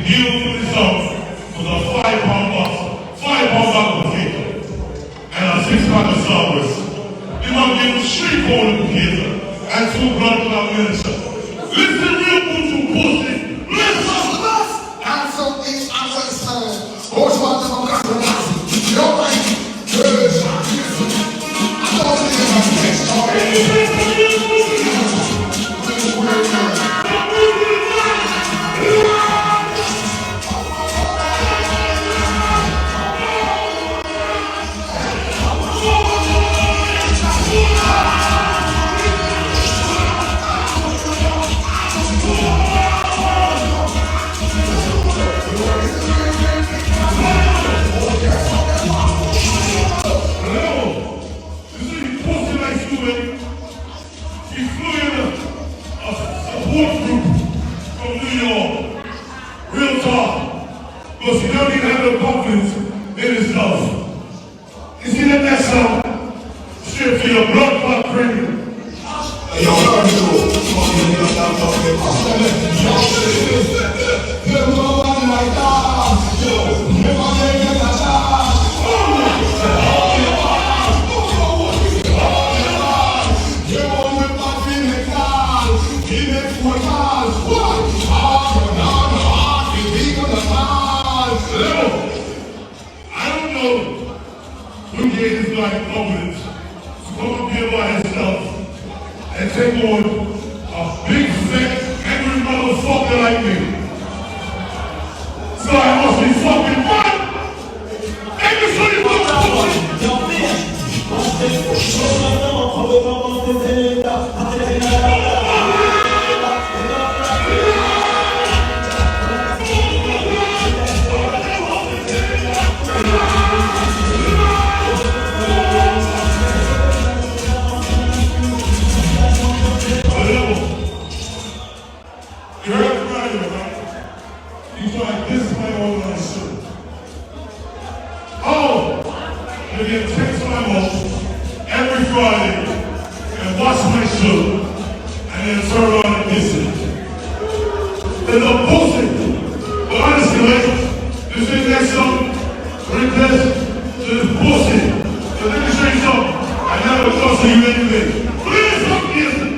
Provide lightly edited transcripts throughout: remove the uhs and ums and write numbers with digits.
healed from his arms with a 5-pound box, 5-pound bottle of cake, and a 6-pound of sauerkraut. The man gave him 3 pounds of cake and 2 blood clot minister. Listen, real good to pussy. Listen! And so each other said, what's one of them compromising? You're right. Good. I don't believe I'm next. Because he don't even have no confidence in himself. You see that next song? Straight to your blood clot cranium. Yo, I'm sure. Who gave this guy confidence to come up here by himself and take on a big, fat, angry motherfucker like me? So I must be fucking mad! And you show you You heard the radio, right? You tried this is my own life too. Oh, you get text my home every Friday and watch my show and then turn around and kiss it. There's no bullshit. But honestly, like, this is that song, request, this bullshit. But let me show you something. I never talk to you anyway. Please don't kiss it.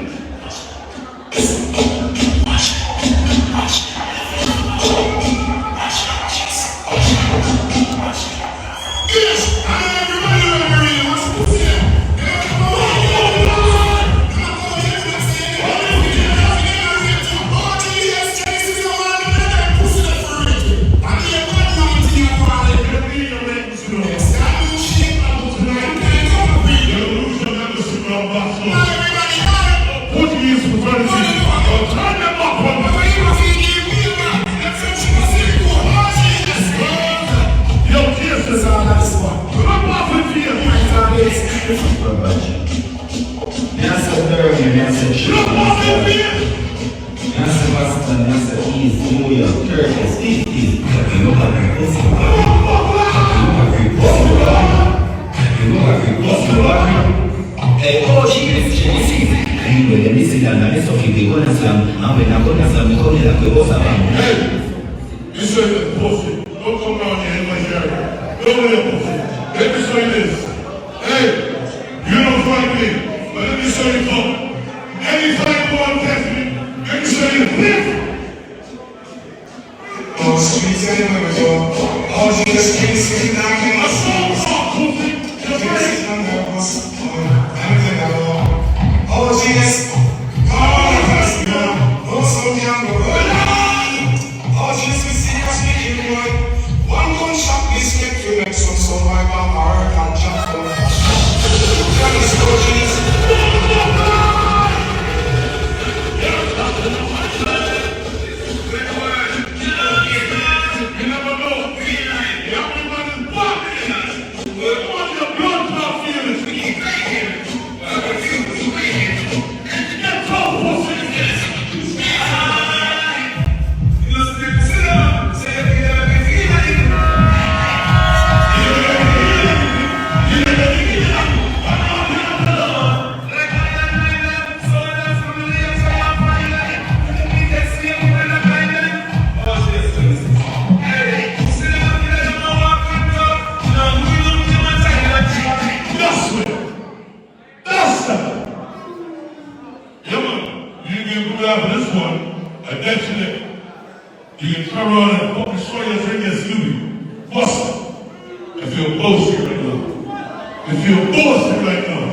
after this one, I bet you that you can turn around and fucking show your drink as Snoopy. Bust it. If you're bullshit right now. If you're bullshit right now.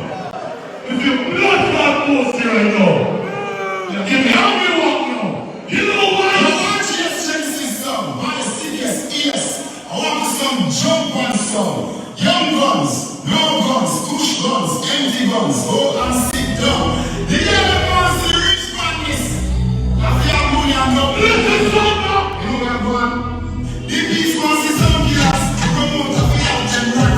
If you're blood clot bullshit right now. Now give me how you want now. You know why? I want you to see some. My serious ears. I want some jump on some. Young guns, no guns, push guns, empty guns. Go and sit down. The yellow ones, the rich madness. I feel money and no. Listen, son. You know where I'm going? The beast ones is some gas. Promote the field and run.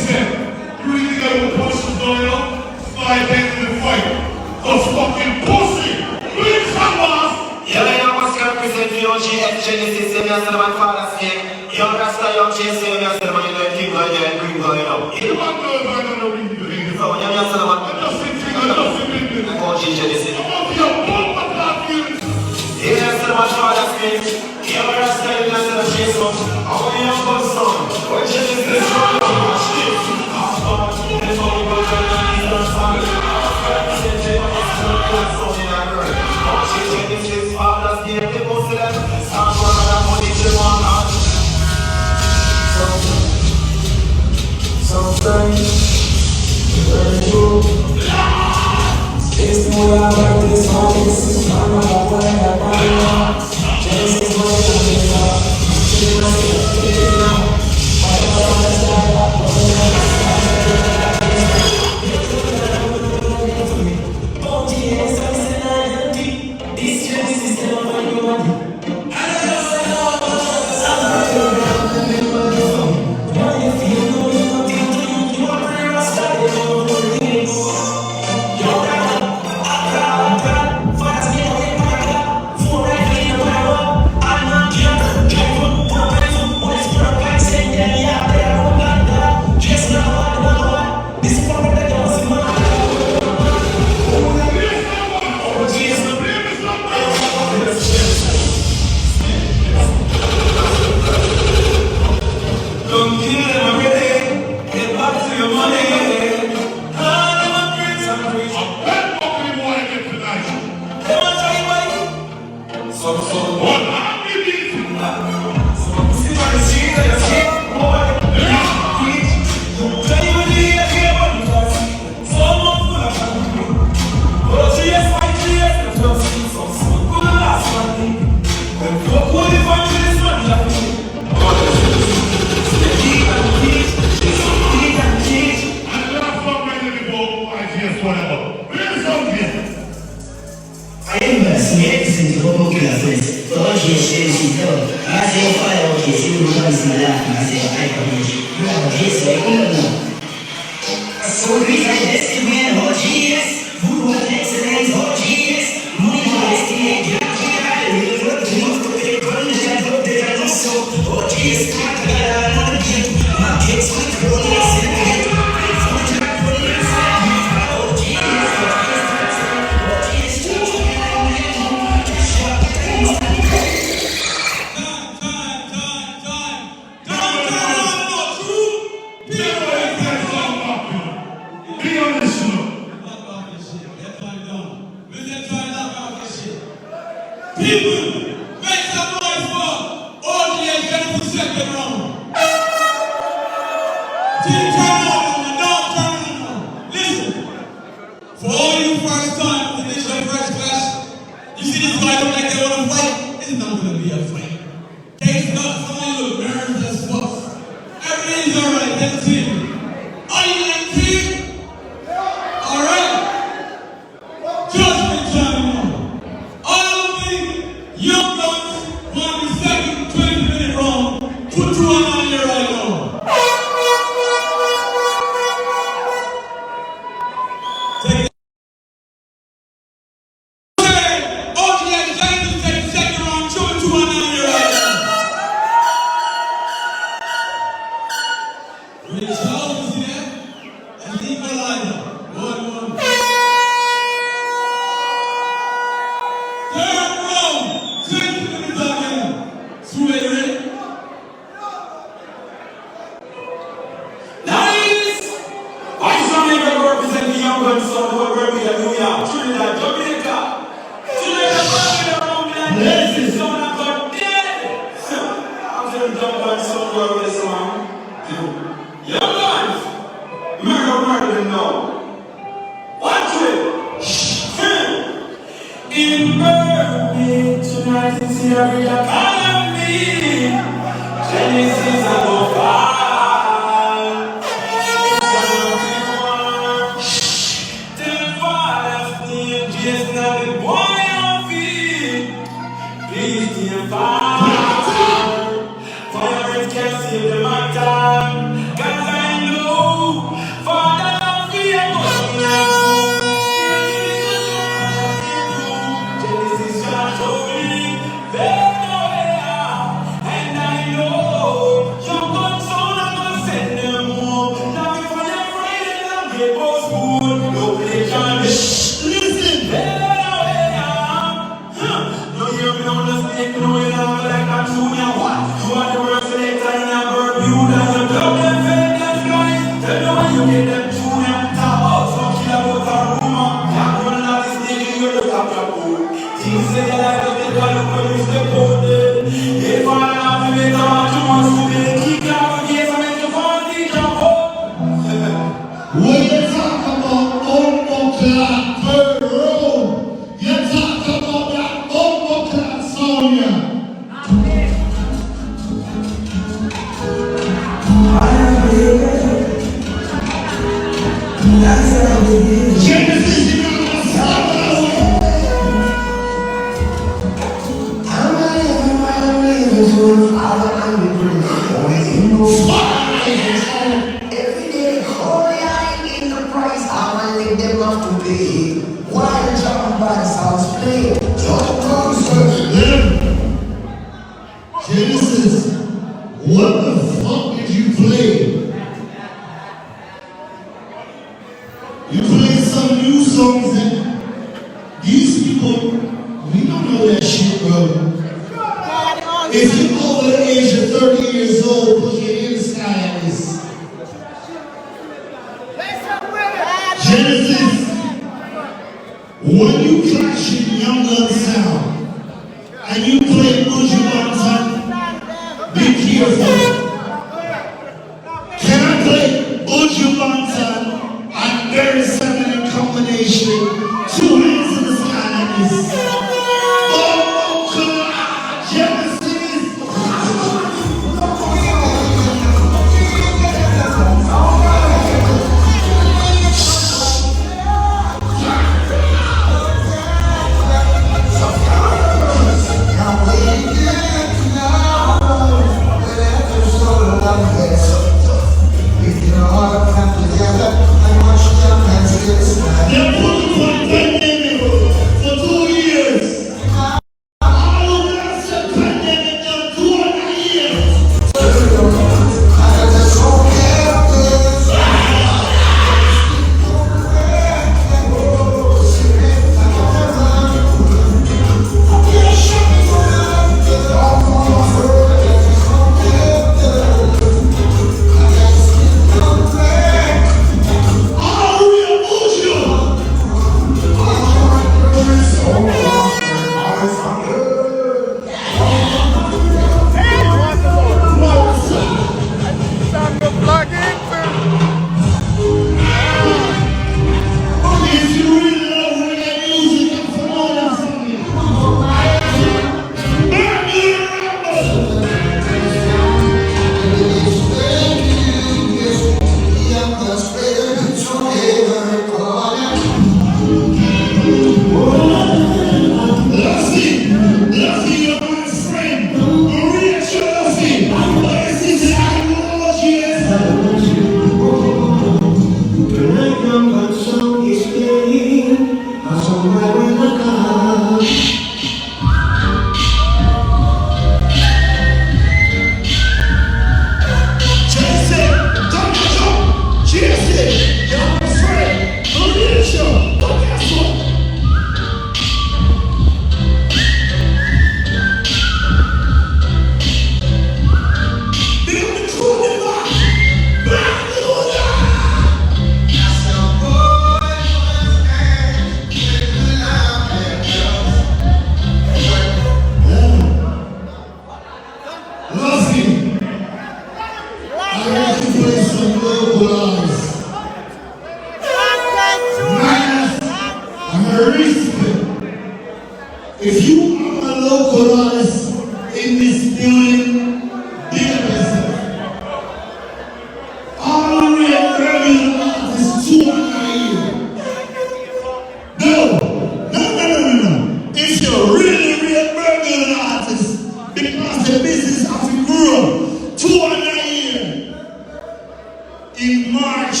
In March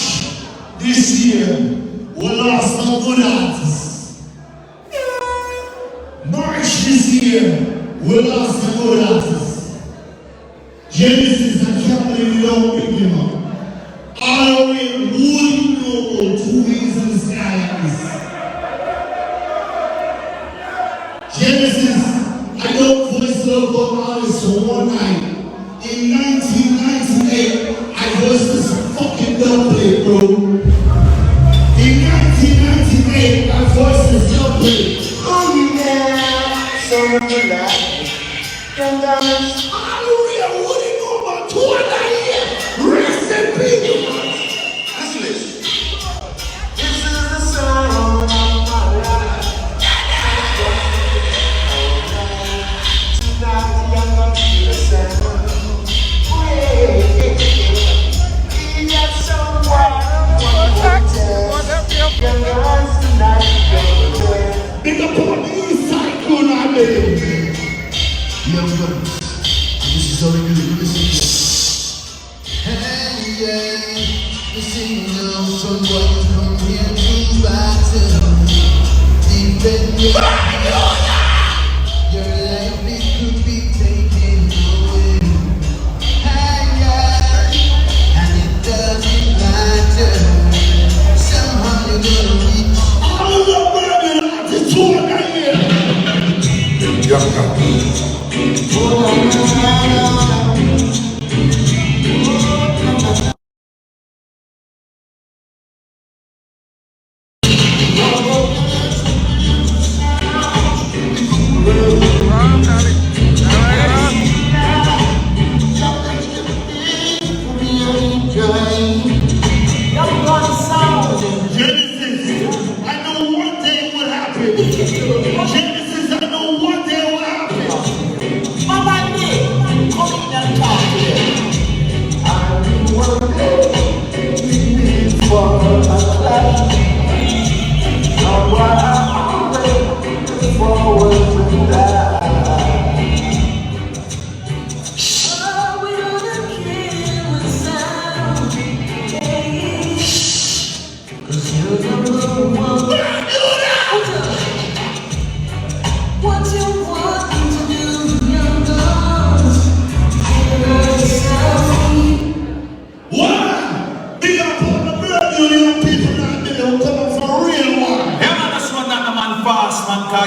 this year, we lost a good artist. March this year, we lost a good artist. Genesis and Capital don't pick him up. All the way, who know 2 weeks in the sky is. Genesis, I don't voice love for artists for one night. In 1998, I voiced this fucking dubplate, bro. In 1998, I voiced this dubplate. Oh yeah, so much life. Hallelujah, what do you know about 2 years? Rest in peace. Listen this. This is the song of my life. Tonight, I'm gonna feel the sound. Big up on the east side, Kuna, baby. Yeah, we got this is how we do it. Listen to it. Hey, yeah. Listen, now, someone come here to battle. Deep in your life, it could be taken away. Hey, yeah. And it doesn't matter. Somehow you're gonna reach. All the burden artists who are here.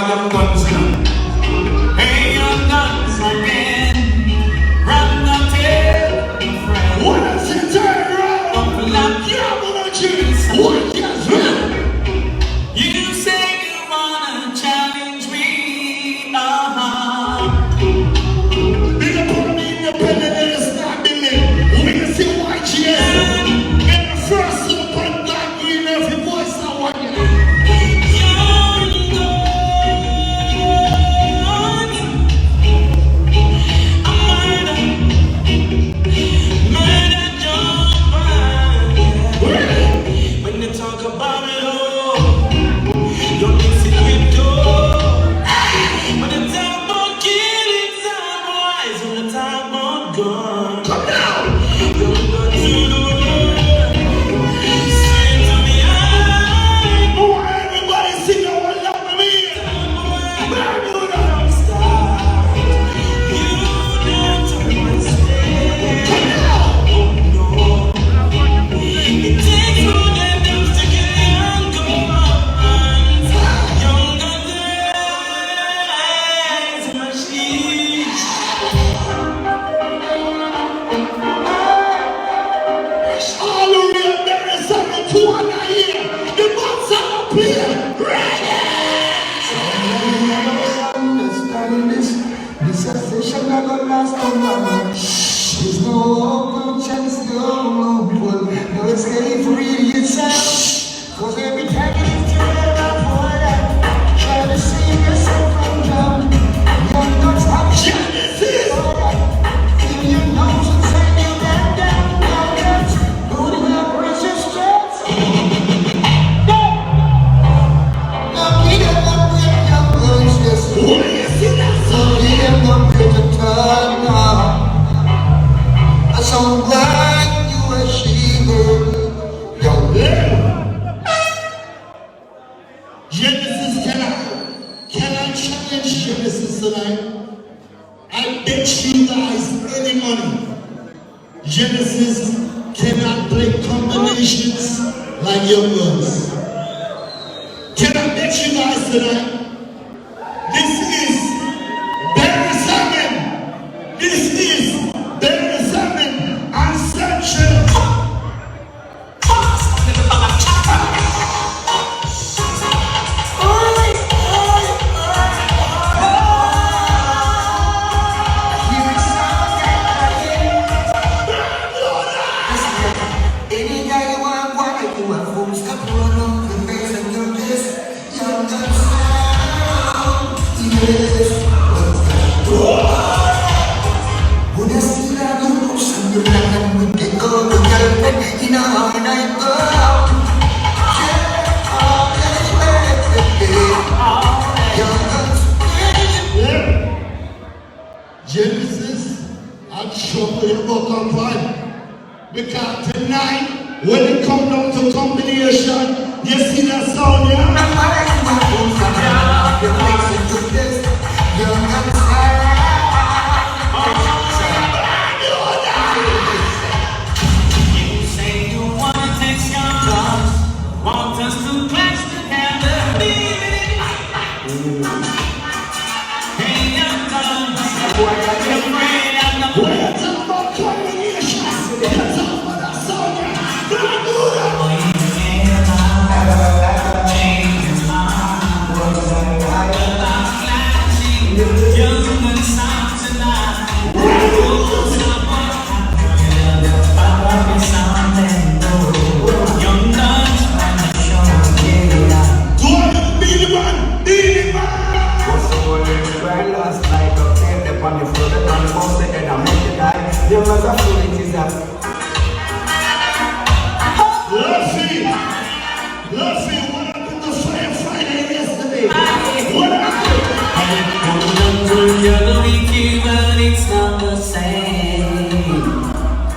Young Gunz. Hey, young Gunz again. Run the tail, friend. What is it, turn around? Yeah, what are you? What is it? You say you wanna challenge me. Big up on the independent and the snapping me. When you see YGS, get the first look on black green every voice I want you. There's no chance, no escape for yourself. Cause every time you turn around, try to save yourself from down. Young Gunz have Genesis. Feel your nose and send you down. Young Gunz, putting up precious stress. bet you guys any money. Genesis cannot play combinations like Young Gunz. Can I bet you guys tonight? This is Barry Simon. This is Barry Simon and Central. Genesis, I'm trouble in book on pride. Because tonight, when it comes down to combination, you see that sound, yeah? You say you want to take your drugs, want us to clash together. Hey, young Gunz, you're afraid I'm the We're talking about combination. We're talking about that sound, yeah? change your mind. About clashing, young Gunz sound tonight. Young Gunz on the show, yeah. Do I be the man? Be the man! What's the word in the cry last night? Up there, upon the floor, and on the most second, I make it die. There was a fool, it is that. Let's see what happened to Fire Friday yesterday. What happened? You're the weak, but it's not the same.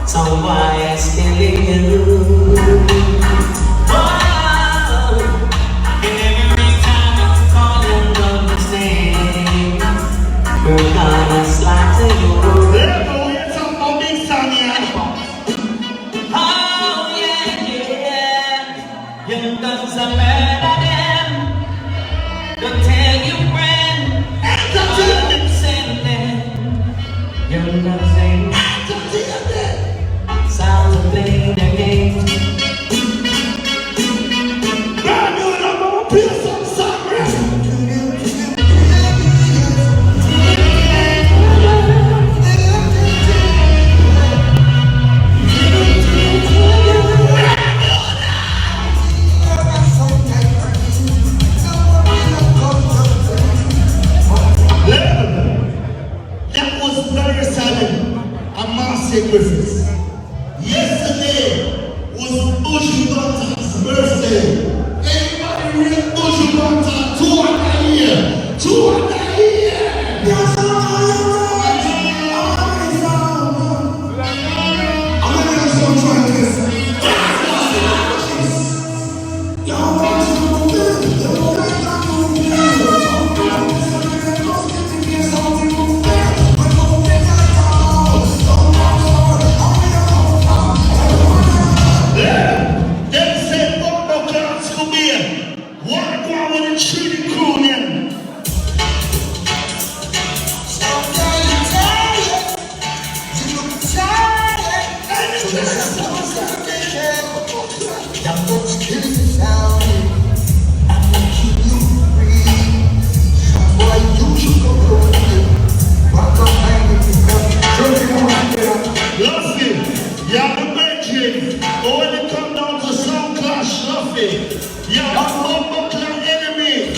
So why I still you? Oh, and every time I call Gunz's name, you're gonna slide to you. We're talking about big time here. Oh yeah. Young Gunz are better than. Don't tell your friend. I'm sending. Young Gunz ain't. Sounds of playing the game. Brand new, I'm gonna play some song. That was very sudden. A mass sacrifice. Yesterday was Buju Banta's birthday. Everybody read Buju Banta 200 years. 200 years. I'm gonna have some try this. Them say Bumbo Clans come here. What go with the treaty crew then? Luffy, you're the virgin. But when it come down to some clash, Luffy, you're the Bumbo Clan enemy.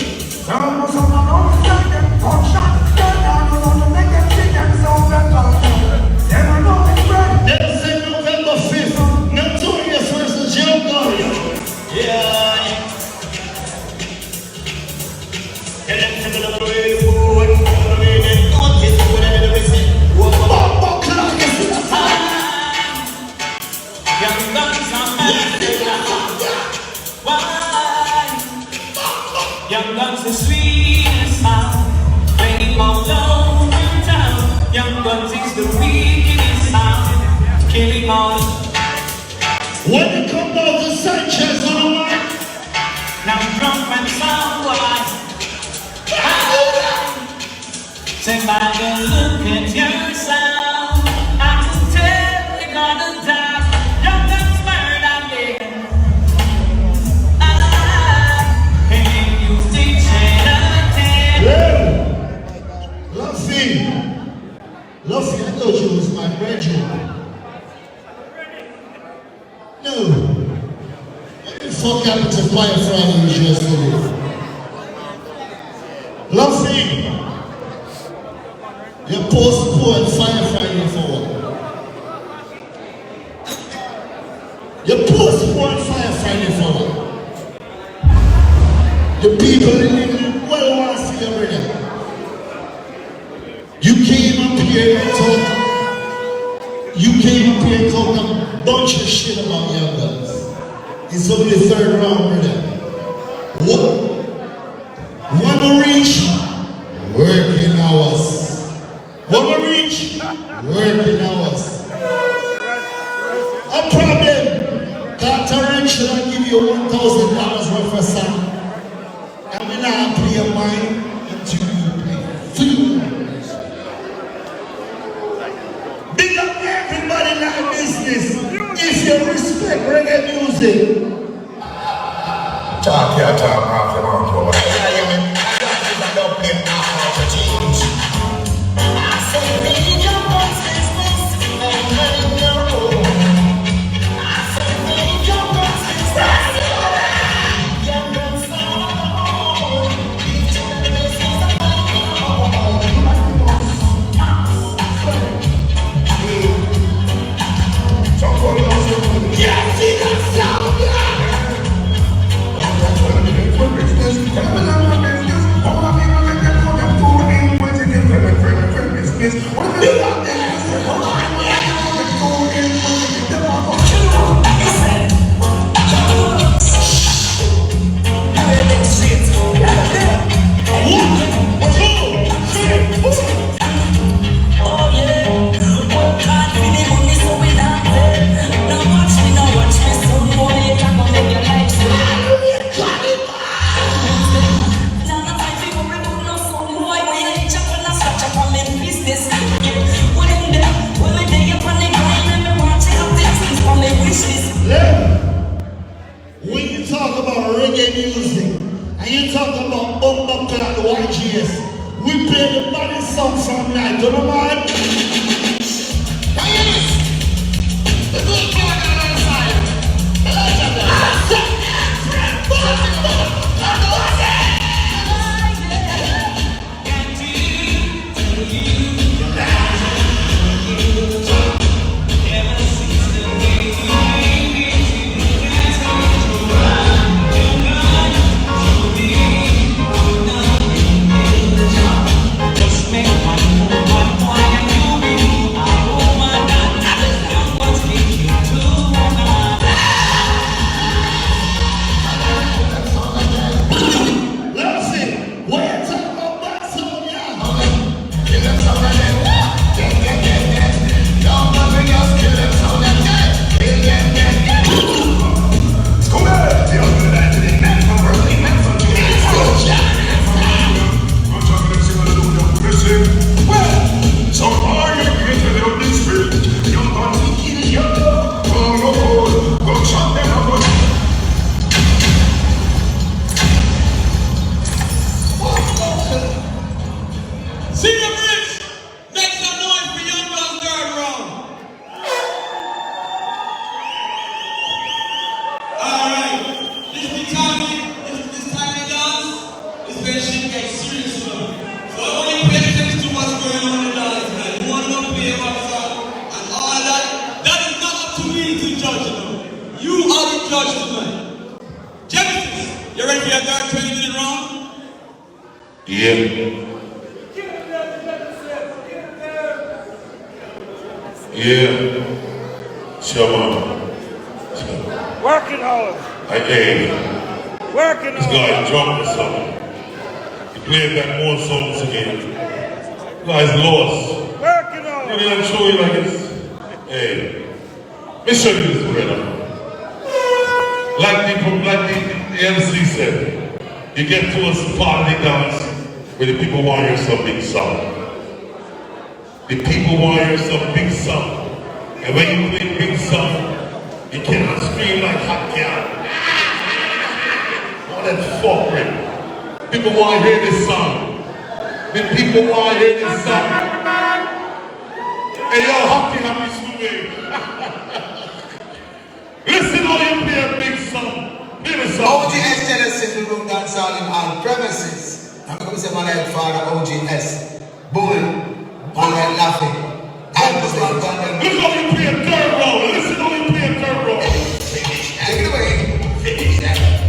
Them say November 5th, Notorious versus Young Gunz. Yeah. Bumbo Clan is in the Young Gunz are better. Why? Young Gunz is sweet and sound. When he comes down in town, Young Gunz When you come down to Sanchez on the mic. Now I'm drunk and someone say by the look at yourself, I can tell you're gonna die. Young Gunz murder me. Can you teach it again? Luffy, I thought you was my brethren. No. What the fuck happened to Fire Friday yesterday? Luffy, you postponed Fire Friday for what? You postponed Fire Friday for what? The people in England well want to see you, brother. You came up here and talk. You came up here and talk a bunch of shit about Young Gunz. It's only the third round, brother. What? Wanna reach? Working hours. Wanna reach? Working hours. A problem. Got to reach and I give you $1,000 worth of song. And when I play mine until you play food. Big up everybody in that business. If you respect reggae music. Talk your talk off the mouth over there. Yeah, you mean, I don't play half of the change. I say, leave your bones business and let it go. I say, leave your bones business. Young Gunz song. Leave your business and let it go. Yeah, see that sound, yeah. When you talk about reggae music and you talk about Bumbucker and the YGS, we play the body song from night, do you know man? You ready for your third 20-minute round? Yeah. Yeah. Sure, man. Working hard. Hey. Working This hard. guy dropped me something. He played back more songs again. Guy's lost. Working hard. Maybe I'll show you like this. Hey. Let me show you this, brother. Like the MC said, you get to a party dance where the people want to hear some big song. The people want to hear some big song. And when you play big song, you cannot scream like hot cat. All that fuckery. People want to hear this song. The people want to hear this song. Hey yo, happy stupid. Listen how you play a big song. Play the song. OGS Genesis, the room dance all in on premises. I'm going to say my name, Father OGS. Boom. My name, laughing. Look how you play a third roll. Listen how you play a third roll. Take it away. Finish that.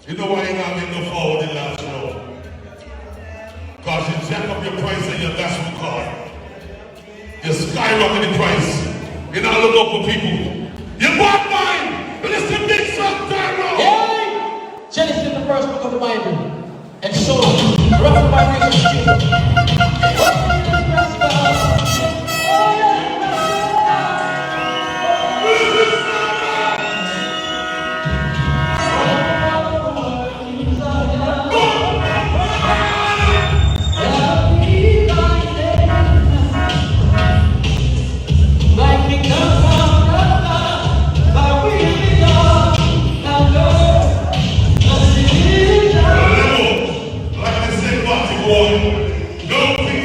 You know why you're not making no forward in last row? Because you jack up your price and your national card. You skyrocket the price. You're not looking up for people. You bought mine! Listen, big son, Tyro! Hey! Genesis, the first book of the Bible. And so, the rest of my research No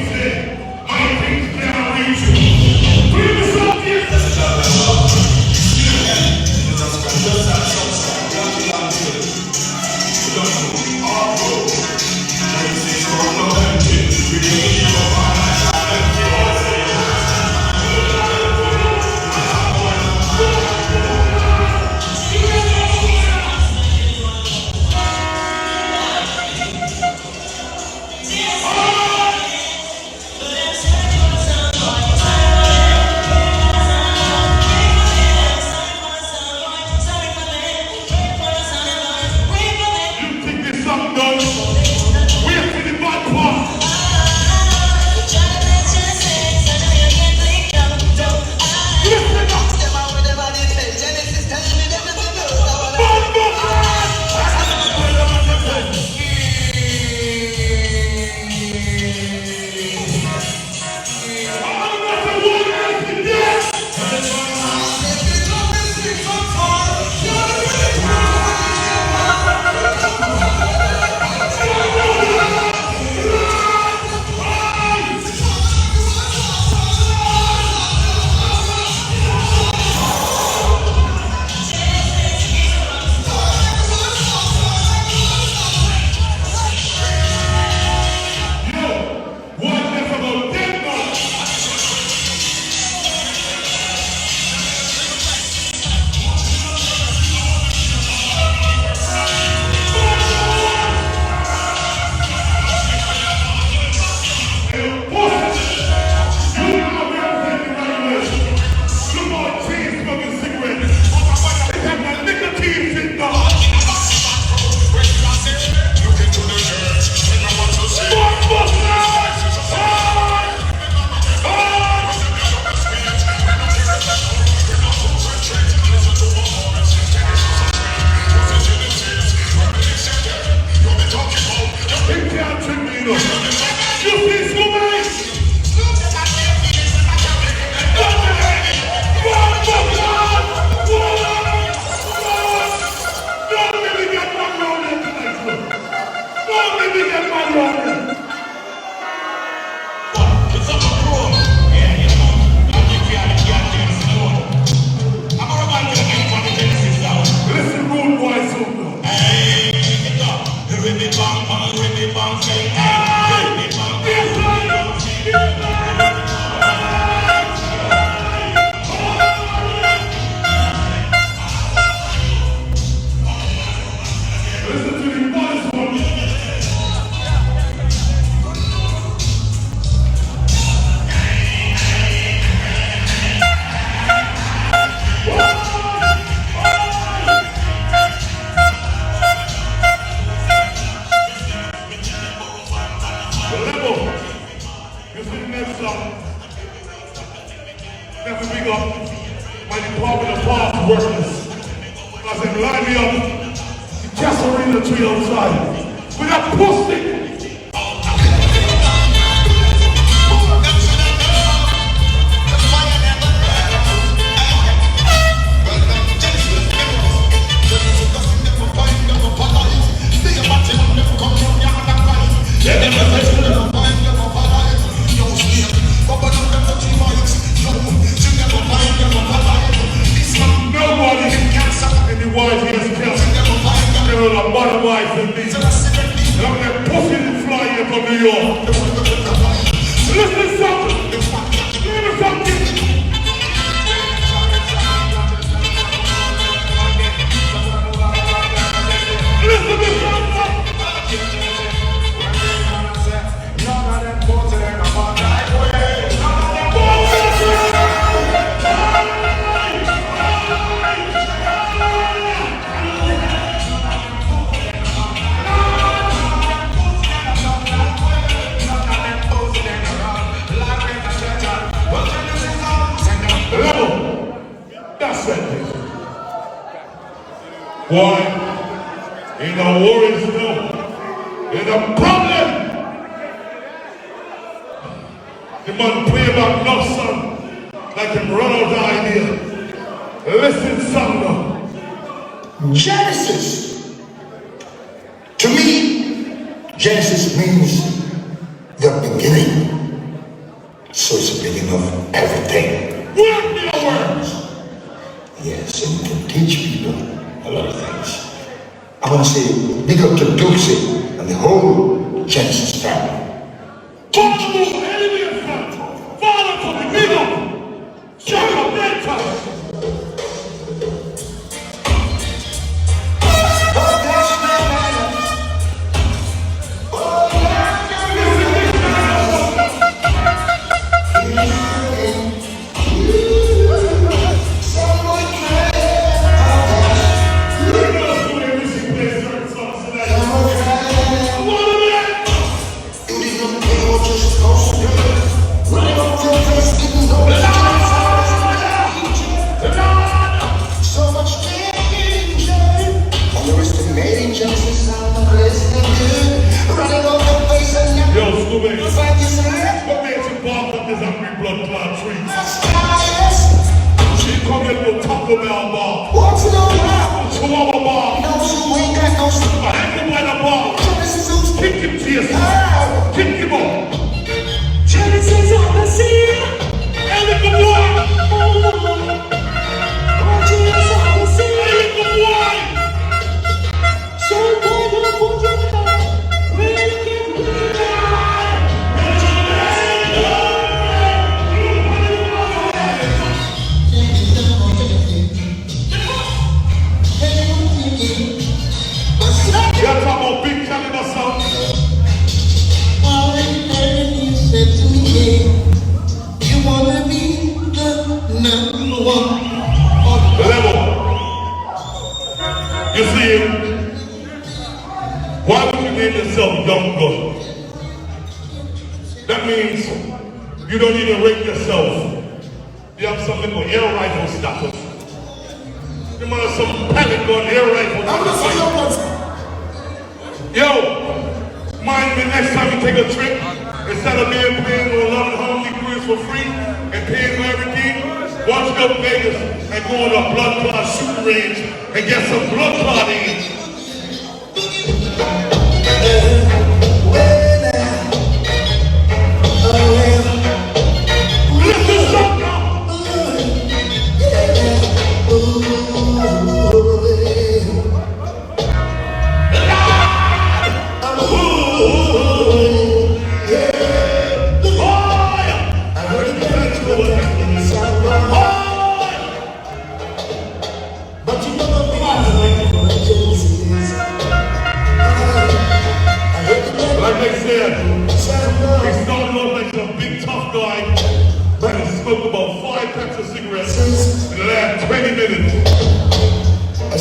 Why? Ain't no worries, no. Ain't a problem. The man play about love song like him run out of idea. Listen, son now. Genesis. To me, Genesis means the beginning. So it's the beginning of everything. Word me a word. Yes, and you can teach people a lot of things. I want to say big up to Dulce and the whole Genesis family. Follow the enemy in front. Follow to the middle. Shut up that time. Why would you name yourself Young Gunz? That means you don't even rate yourself. You have something called air rifle status. You might have some pellet gun, air rifle status. Yo, mind me next time you take a trip, instead of being paying for a lot of homely cruise for free and paying for everything, watch go to Vegas and go on a blood clot shooting range and get some blood clotting.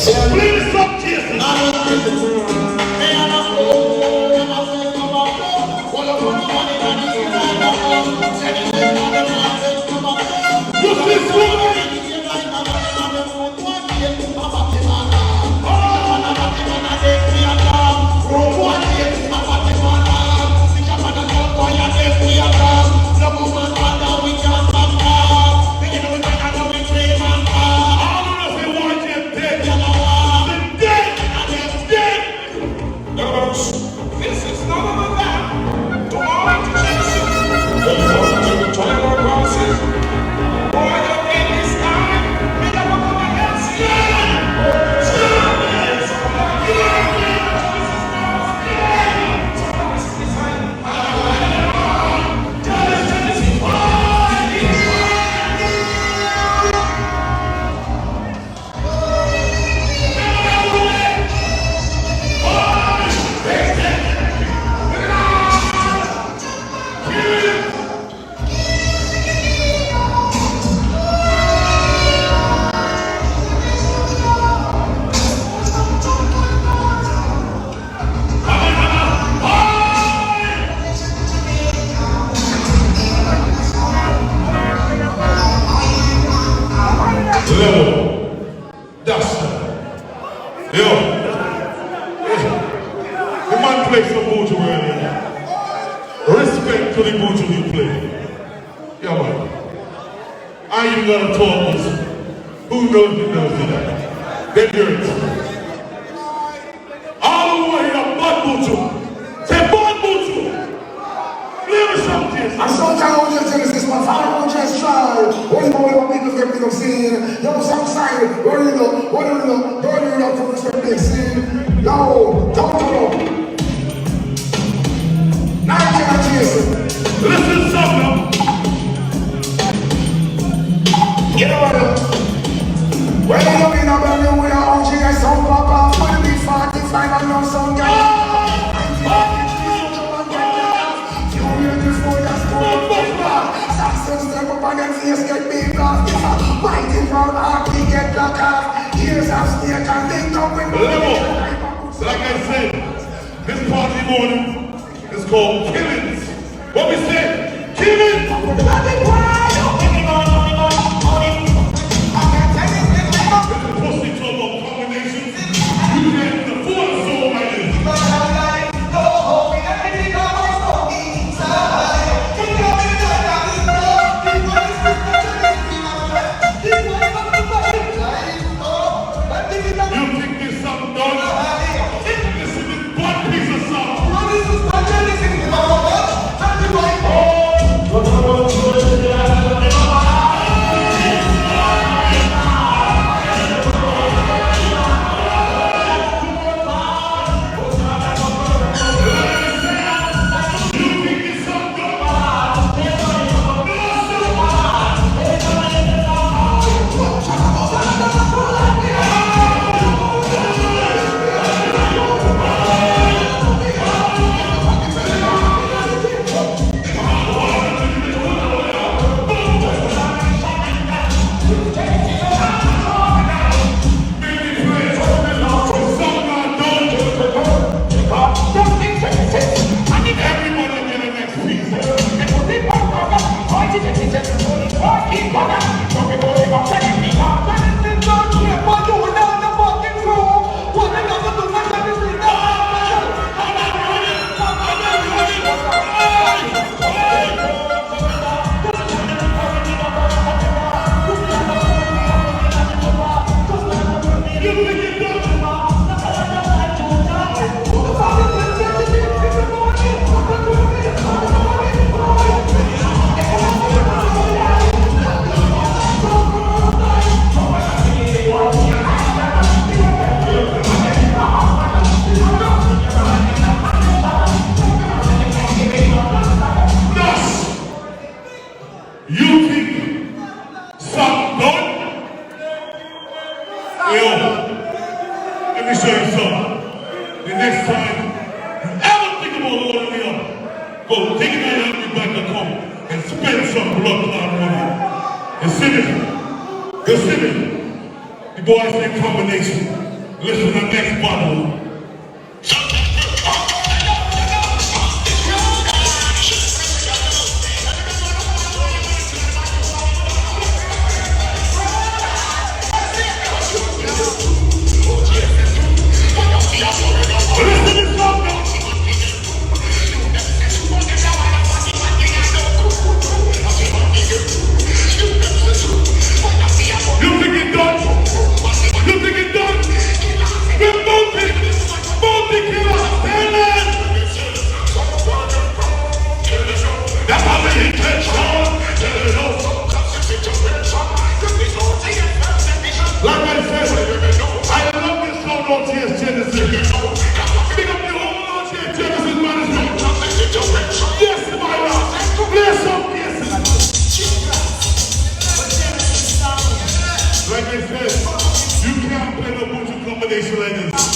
Play the song, Jesus. What's this one? This is none other than the Lord Jesus. The Toilet Crosses. Boy, in this time, we never go against Level. That's yo. The man plays some Buju earlier. Respect to the Buju he played. Yeah, man. I ain't even gonna talk this. Who knows it? Then hear it. All the way up, Bad Buju. Say Bad Buju. Play me some Jesus. And sometimes we just Genesis, man, Father, we just try. Only more people get big up scene. Yo, some side, running up from this big scene. Yo, don't go. Now Jesus. Listen something. You know what? When you be in a brand new way, I'm OG, some papa. When we 45 and know some guy. Step up on them face, get big off. If a mighty proud heart, we get black off. Years of snake and they come with Level. Like I said, this party morning is called Killings. What we say? Killings! Pussy talk about combinations. You can't afford a soul like this. You think this something done? This is one piece of song. Let me show you something. The next time you ever think about loading me up, go take it out of your bank account and spend some blood clot money. You see me? You see me? The boys say combination. Listen to the next bottle. Listen to this song now. You think it done? You think it done? We're multi-killer, Thailand! That's how we intention. Like I said, I love this song on TS Genesis. Pick up the whole on TS Genesis management. Yes, my lord. Play some yes. Like I said, you can't play no bullshit combination like this.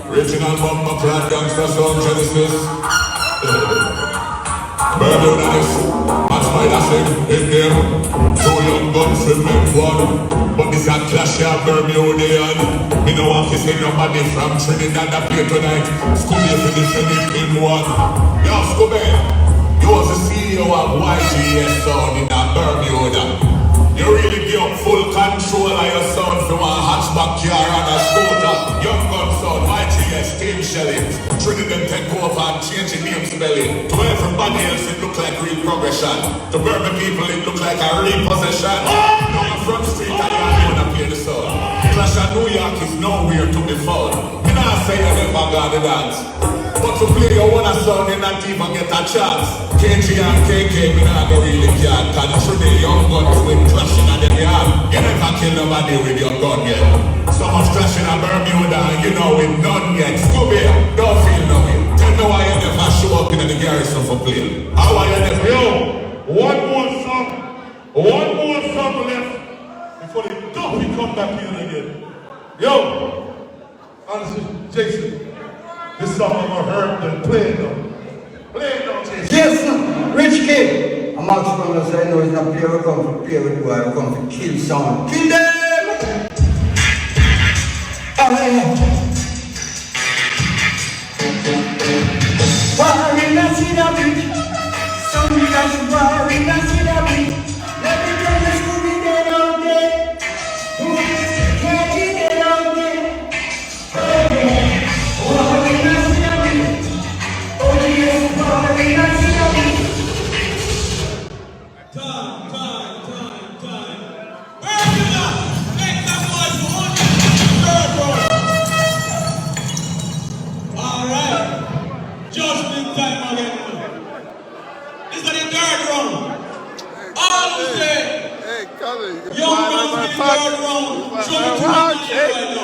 Original bumper clad gangster song Genesis. Bermudanis, that's why I sing in there. Two young guns to make one, but this a clash of Bermudian. Me no want to see nobody from Trinidad that play tonight. Scooby finish in one. Yo Scooby, you was the CEO of YGS sound in Bermuda. You really give up full control of your sound from a hatchback car and a scooter. Young gun sound, YGS, Team Shelly. Trinidad take over and change the name spelling. To everybody else it look like real progression. To Bermuda people it look like a repossession. Now on Front Street I don't want to play the sound. Clash of New York is nowhere to be found. Me not say you never got the dance, but to play your own sound you not even get a chance. KG and KK me not go really can't. Cause the young guns with clashing at them yard. You never kill nobody with your gun yet. So much clashing at Bermuda and you know it done yet. Scooby, don't feel no way. Tell me why you never show up in the garrison for play. How are you never? Yo, one more song left before the dopey come back in again. Yo, honestly, Jason, this song I'm gonna heard and play it though. Play it though, Jason. Yes, sir. Rich kid. I'm out from the side, I know it's not play, we come to play with you, I come to kill someone. Kill them! Alright. War in the city, sometimes war in the city. Let me tell you, Scooby, they don't get. Who is candy, they don't get. War in the city. Oh yes, war in the city.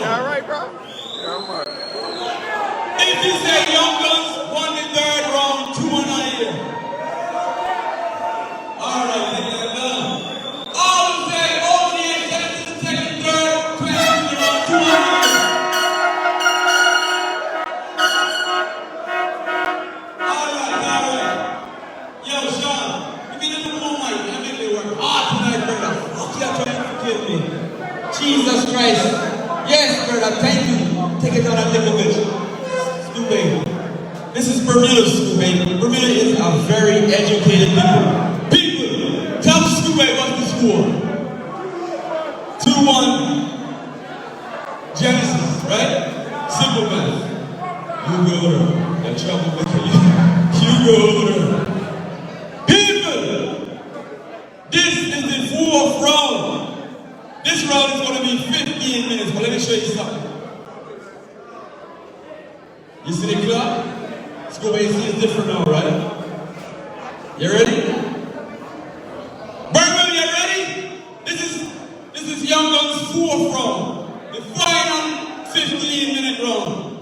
Alright, bro. If you say Young Gunz won the third round, 2 1 here. Alright, take that down. All who say OG Genesis second, third, 2 1 Alright. Yo, Sean, give me the little mic. I make it work hard tonight, brother. Fuck you, trying to kill me. Jesus Christ. Yes, brother, thank you. Take it down a little bit. Stupid. This is Bermuda, stupid. Bermuda is a very educated people. People, tell Stupid what's the score. 2-1. Genesis, right? Simple math. You go. trouble with you. You go over there. People, this is the fourth round. This round is going to be 15 minutes, but let me show you something. You see the clock? Let's go and see it's different now, right? You ready? Bergman, you ready? This is Young Gunz' fourth round. The final 15-minute round.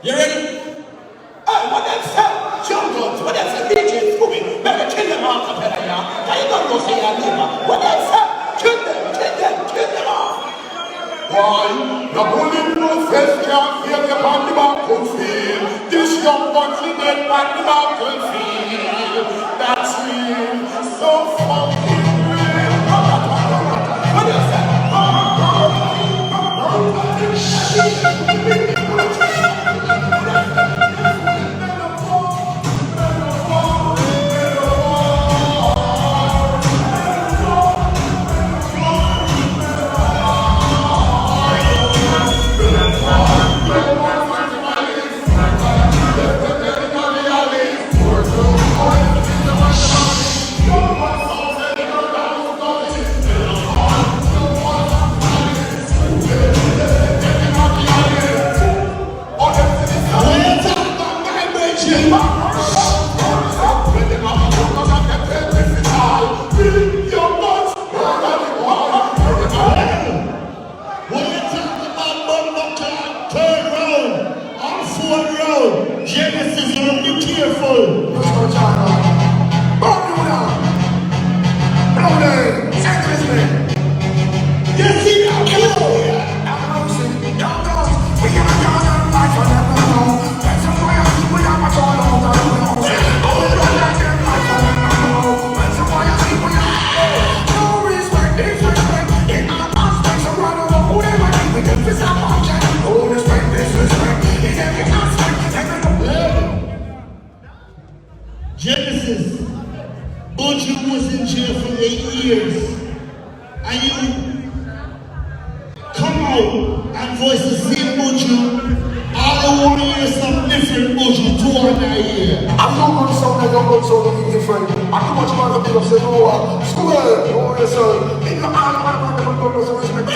You ready? Hey, what that say? Young Gunz, what that say? DJ Scooby, better kill them off, Capella, yeah? Now you don't go say your name, what that say? Kill them off. Why? The bulletproof vest can't feel the on the battlefield. This young Gunz is dead on the battlefield. That's real, so fucking real. What do you say? Genesis, you have to be careful. You see that kill? Genesis, Buju was in jail for 8 years, and you come out and voice the same Buju. All the 1 year some different Buju, 200 years. I'm not going to sound like I'm going to sound different. I too much more to be upset over. School, no yes sir. In the man, I'm going to respect.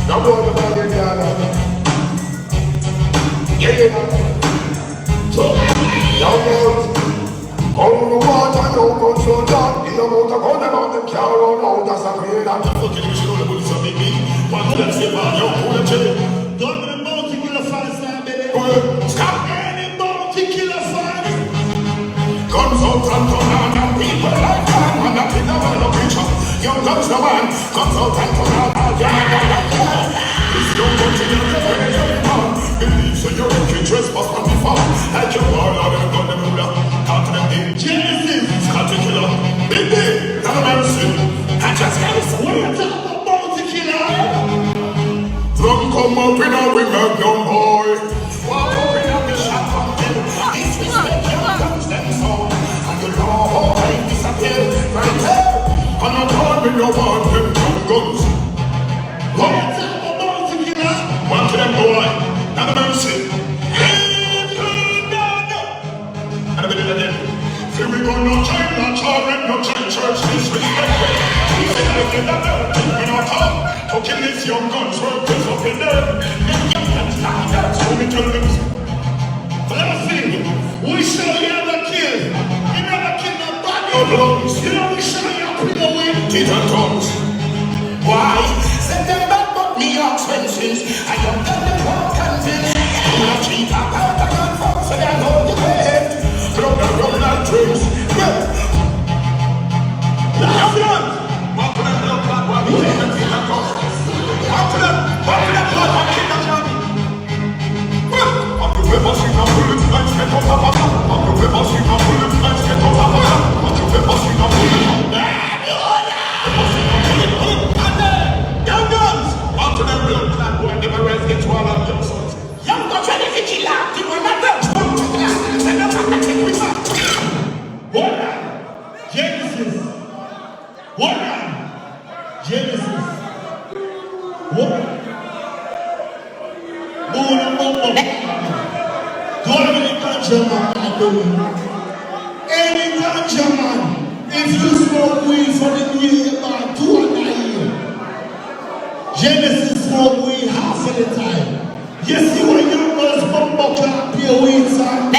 I'm going to Young Gunz, all the water, no good so dark. In the motor, go them out, them can't run out. That's a great that. Fucking you should know the police are big. What do you say about your whole chili? Don't be the bounty killer fans now, baby. Stop Any bounty killer fans. Guns out and turn on and people like that. And that in the world of preacher. Young Gunz the man. Guns out and turn on and this young Gunz in the man. Believe so you're making trespass on the farm. Like your war, Lord, and gun them ruler. Talk to them in Genesis. Scotty killer. Big big. Not a mercy. I just can't say. What you talking about bounty killer? Drum come up in a wing of young boy. Walk up in a bishop pumpkin. Disrespect young Gunz them sound. And the law boy disappear. Right there. And I'm calling your one them young Gunz. What you talking about bounty killer? One to them boy. Not a mercy. And a bit of them. Here we go, no time, no children, no time, church, disrespect. We say I get that belt, we not come. To kill this young Gunz, work is up in them. So we tell them. But let me see. We show you never kill. You never kill nobody. No blows. You know we show you pretty away. Teeth and tongues. Why? Send them back, but me expenses. I am done the work convinced. I'm not cheap, I'm out of your folks, and I know the way. From the road and dreams. Last one. Walk to them, look like what we take and teeth and tongues. Walk to them, look like teeth and tongues. I'm the river, sing and bullets, let's get on top of that. I'm the river, sing and bullets, let's get on top of that. I'm the river, sing and bullets. Young Gunz. Walk to them, blood clad boy, never rise, get to all of your sons. Young Gunz ready to kill out. You will not go. Send them back and take me back. What? Genesis. What? Genesis. What? Any ganja man, if you smoke weed for the year, about 2 or 9 years. Genesis smoke weed half of the time. You see when you must bump up and pay weed, son?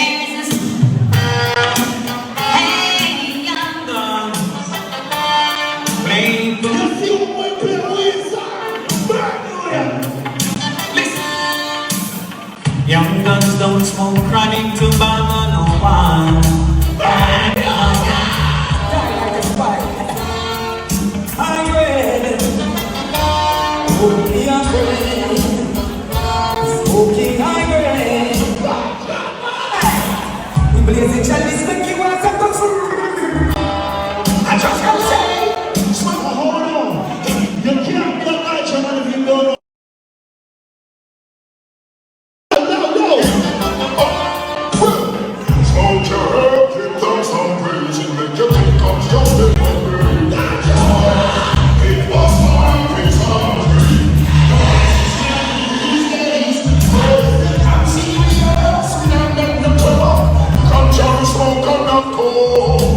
Young guns don't smoke chronic to bother no one. Smoking high grade. We blazing chalice make you want some good food. I just gotta say, Hold on. You can't get out your money if you don't know. Smoke your herb, keep down some praise, and make your income just be hungry. It was my piece of me. These days, I'm serious, and I'm not the trouble. Come down, smoke on the cold.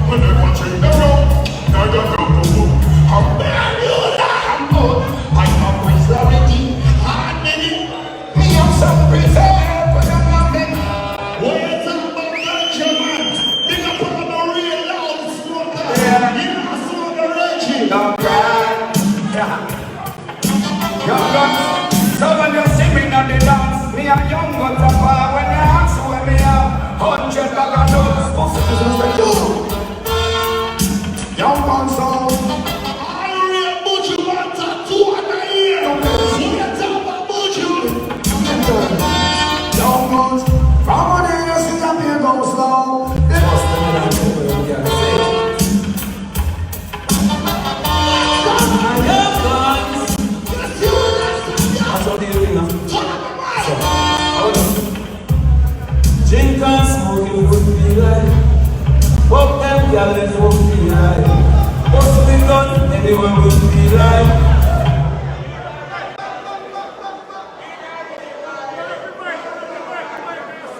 When they watching the road, now you're not the fool. I'm bad, you're not good. I'm a priority, hard minute. Me, I'm some preserve, but I'm not big. Where's the ganja man? Big up on the real loud smoker. You know, smoke the Reggie. Don't cry. Young guns, so when you see me on the dance, me a young guns up when you ask where me a 100 bag of notes. Young guns, so I real Buju want to 2 or 9 years. See you talk about Buju. young guns, from when you see a me go slow. They must be the people you can say. That's what they do now. Drink and smoke, it would be like. Fuck them, girl, it would be like. What's the gun, anywhere would be like.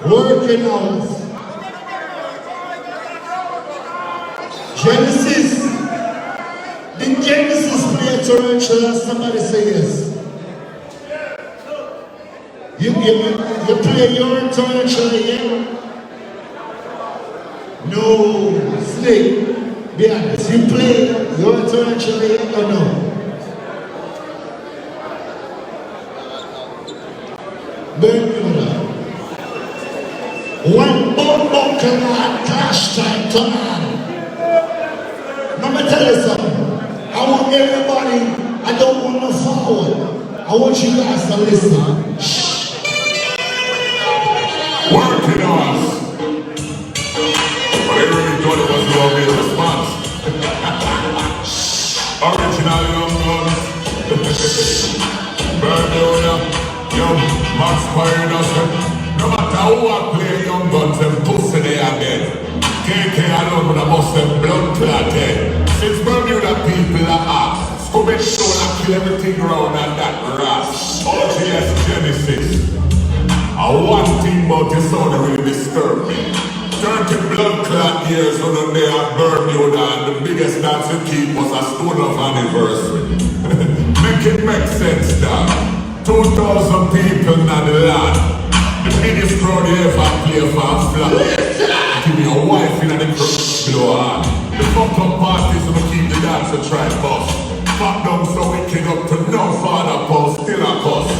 Working hours. Genesis. Did Genesis play torrential? Somebody say yes. You play your torrential, yeah? No, Snake. Be honest. You play your torrential, yeah or no? Bermuda. When Bobo can add clash time to add. Let me tell you something. I want everybody, I don't want to forward. I want you guys to listen. Working us. But I really thought it was the obvious response. Original young guns. Bermuda, young Max Pioneers. No matter who I play young guns, them pussy they are dead. KK alone would have bust them blood clotted. Since Bermuda people are up, Scooby Show and kill everything round and that ras. OGS Genesis. One thing about this sound that really disturbed me. 30 blood clot years on the day at Bermuda and the biggest dance we keep was a stone of anniversary. Make it make sense, dog. 2,000 people in the land. The biggest crowd you ever play for a flat. Give me a wife in the blow on. The fucked up parties so we keep the dance and try bust. Fuck them so we can up to no father post, still a cuss.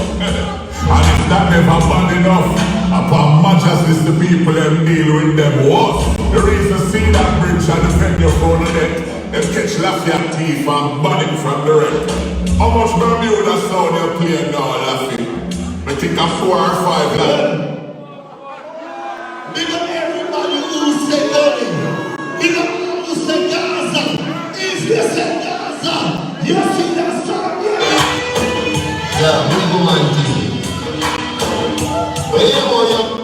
And if that never bad enough, upon Majas is the people them deal with them what? The reason see that bridge and defend your phone on it. Them catch Lafayette teeth and ban him from the wreck. How much Bermuda sound you play now, Lafayette? I think I'm 4 or 5 land. Big up everybody who say nothing. Big up who say Gaza. If you say Gaza, you see that song, yeah? Yeah, we go man TV. But you know,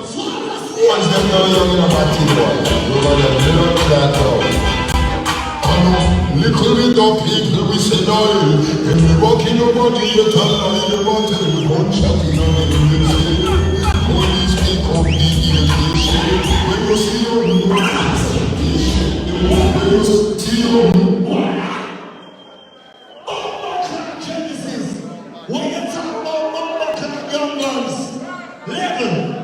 once them know you're in a party boy, you got them little that out. Little bit of people we say no. When we walk in your body, you tell me the bottle, you won't shut in on the police pick up the irritation. When you see your new the one see your Genesis. When you talk about young ones, level.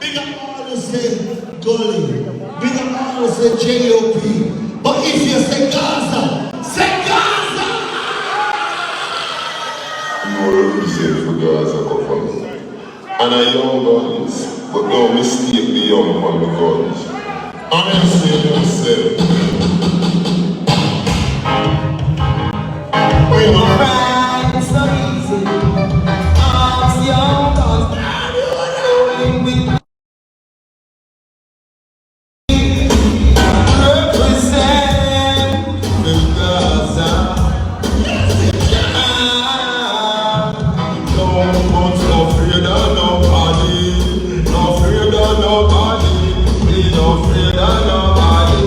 Big up all who say Gully. Big up all who say J.O.P. But if you say Gaza, say Gaza! You will represent for Gaza come from. And I young guns, but don't mistake the young man the guns. Honestly, yourself. We will find so easy. Ask young guns. Going with represent the Gaza. No afraid of nobody. No afraid of nobody. We no afraid of nobody.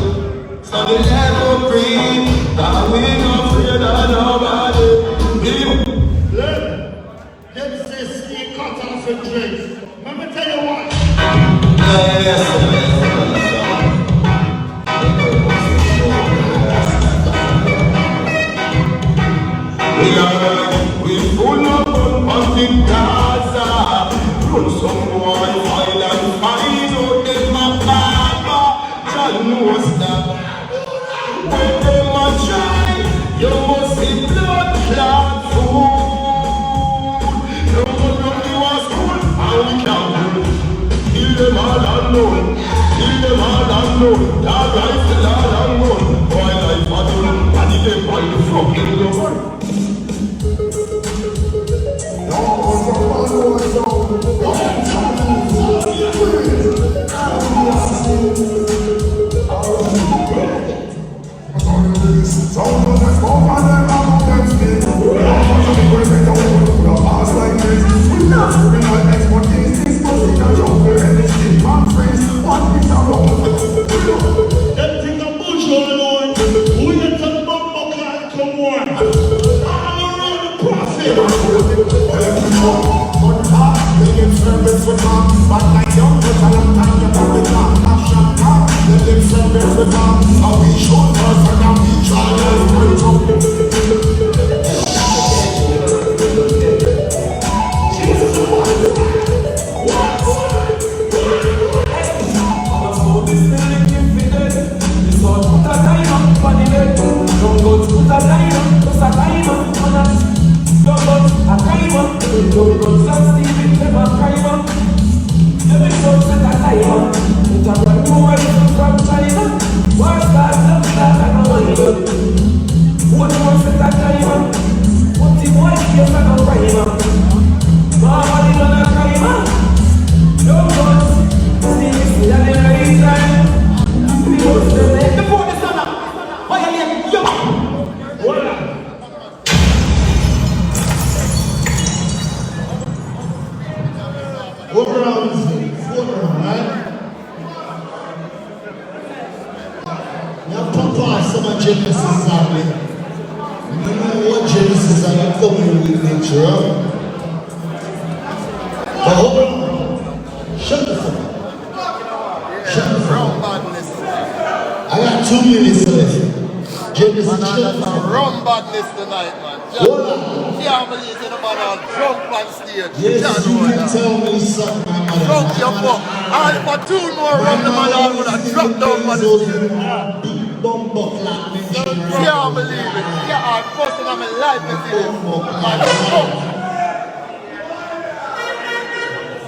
So we never breathe. That we no afraid of nobody. Them say stay cut off the dreads. Let me tell you what. We full of hunting Gaza. Run some boy while and find out them a papa. John knows that. When them a try, you must see blood clot food. No one you a school, and we can't do. Kill them all alone. Kill them all alone. That rifle all alone. Boy life a done, and if them all the fucking Lord.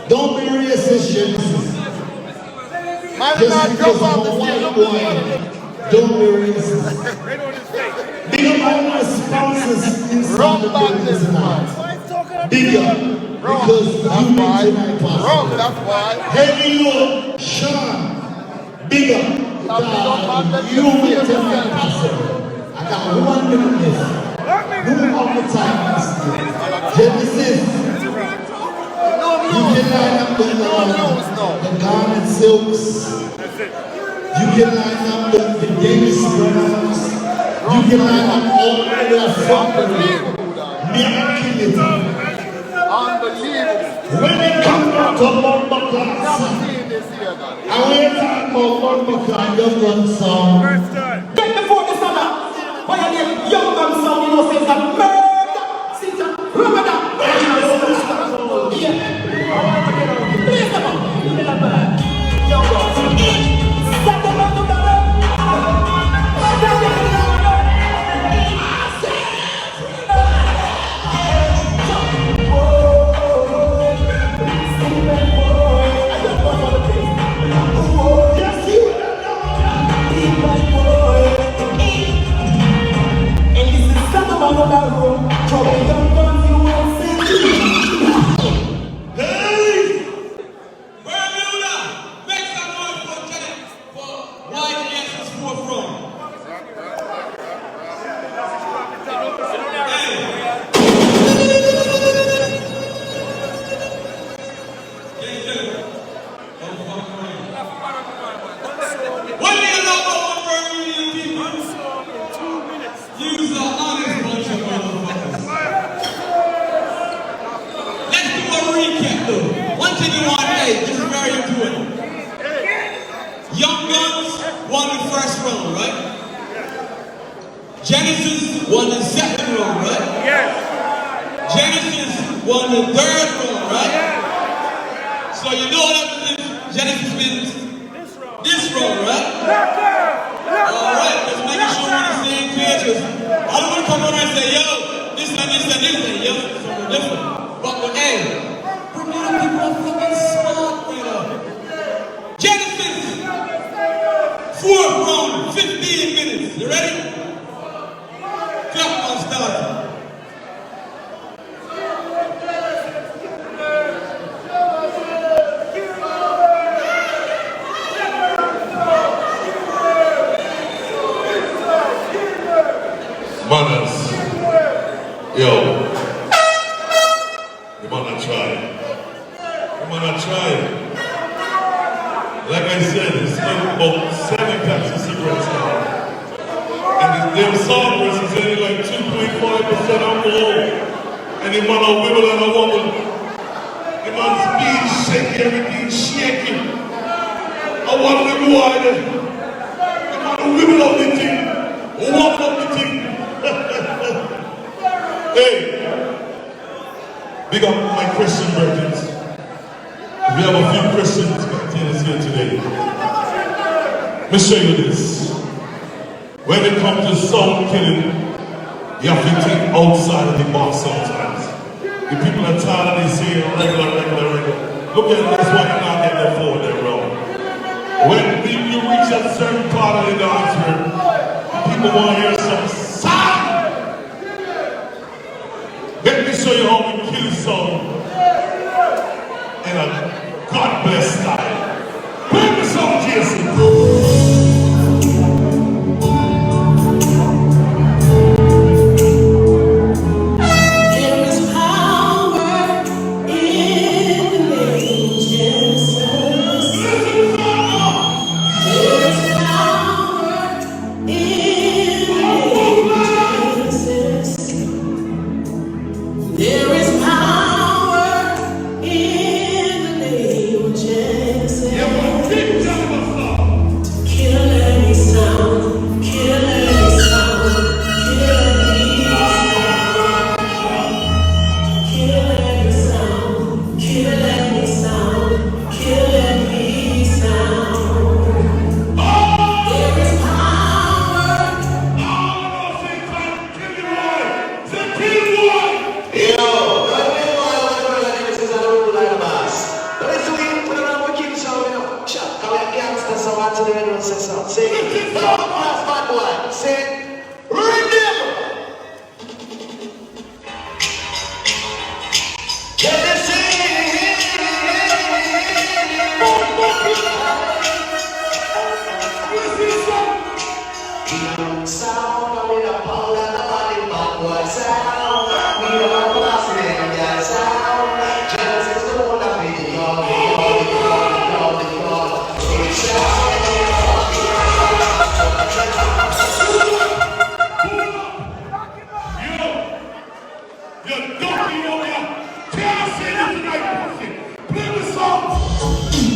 Don't be racist, Genesis. Just because I'm a white boy, don't be racist. Big up all my sponsors inside the building tonight. Big up, because you make tonight possible. That's why. Heavy load, Sean. Big up. You make tonight possible. I got 1 minute left. Move on the time. Genesis. You can line up the garment silks. You can line up the Davis Browns. You can line up all the fucking Unbelievable. when they come down to Lumber Class, And we're talking about Bumbaka and Young Gunz song. Get before the summer. When you get Young Gunz song, you know, says a murder. Sister, remember that. Yeah. Please come on. Young Gunz. Set them up to the road. Bermuda, make some noise for Janet for YGS's forefront. What do you know about Bermuda people? You're an honest bunch of motherfuckers. Let's do a recap though. One thing you want to say, this is very important. Young Gunz won the first round, right? Genesis won the second round, right? Yes. Genesis won the third round, right? So you know what Genesis wins this round, right? Alright, let's make sure we're on the same page. I don't want to come over and say, yo, this and this and this and yo, something different. But hey, Bermuda people are fucking smart right now. Genesis, fourth round, 15 minutes. You ready? Clock on start. Manners. Yo. You wanna try. You wanna try. Like I said, it's about 7 packs of cigarettes now. And their song is only like 2.5% alcohol. And the man a wibble and a wobble. The man's being shaky, everything shaking. I want them wider. The man a wibble up the thing. Wobble up the thing. Hey, big up my Christian brethren. We have a few Christian spectators here today. Let me show you this. When it comes to sound killing, you have to think outside of the box sometimes. The people are tired of this here, regular. Look at this one, you're not getting that forward there, bro. When you reach a certain part of the dance room, people want to hear some sound. Let me show you how we kill sound in a God bless style. Bring the song, Jason.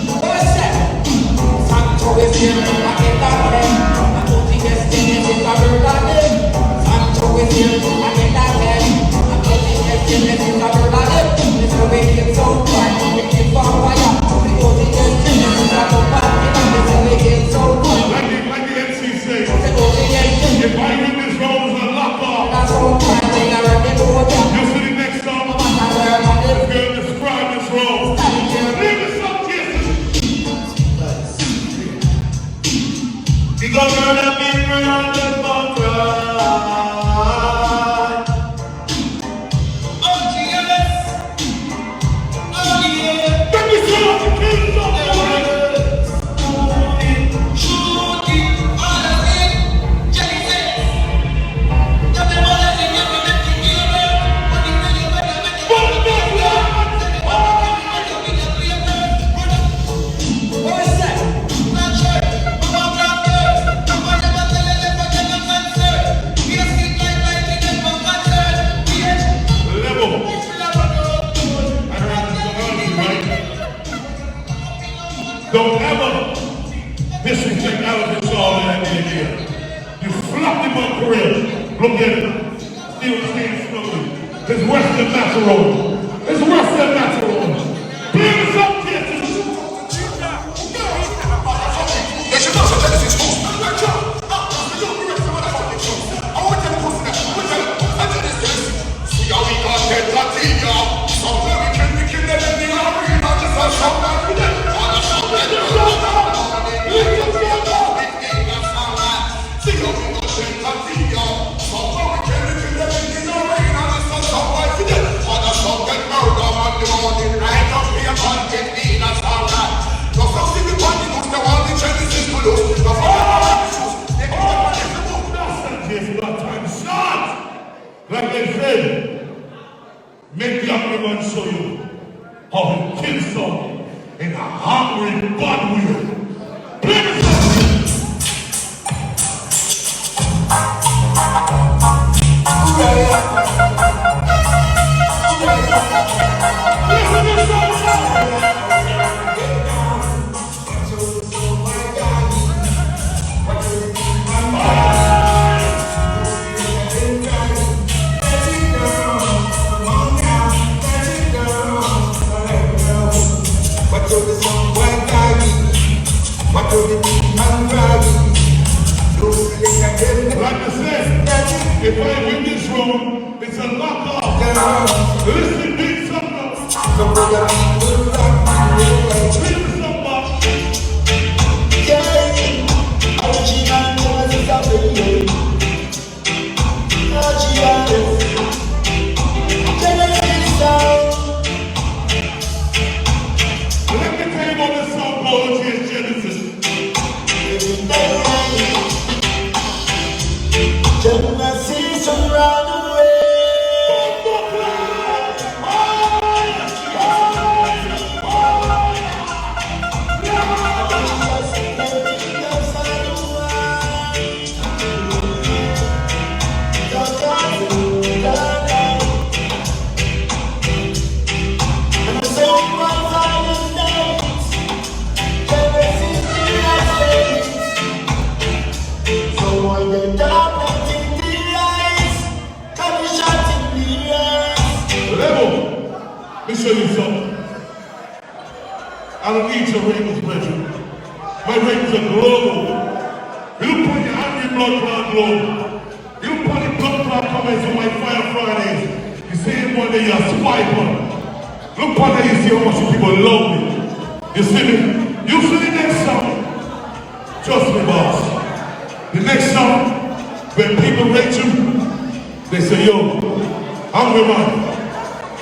What's that? my career. Look at it. Still staying slowly. It's Western Macaron. It's Western Macaron. Bring us up, kids. Like they said, make the everyone show you how to kill someone in a hungry bad way. Please. Like I said, if I win this room, it's a knockoff. Listen, big something. Big let me tell you about this song called Genesis. Genesis run away. Let me show you something. I don't need your ratings, brethren. My ratings are global. You put your angry blood clot global. You put the blood clot comments on my Fire Fridays. You say one day you're a spy one. Look one day you see how much people love me. You see me? You see the next song. Trust me, boss. The next song, when people rate you, they say, yo, hungry man.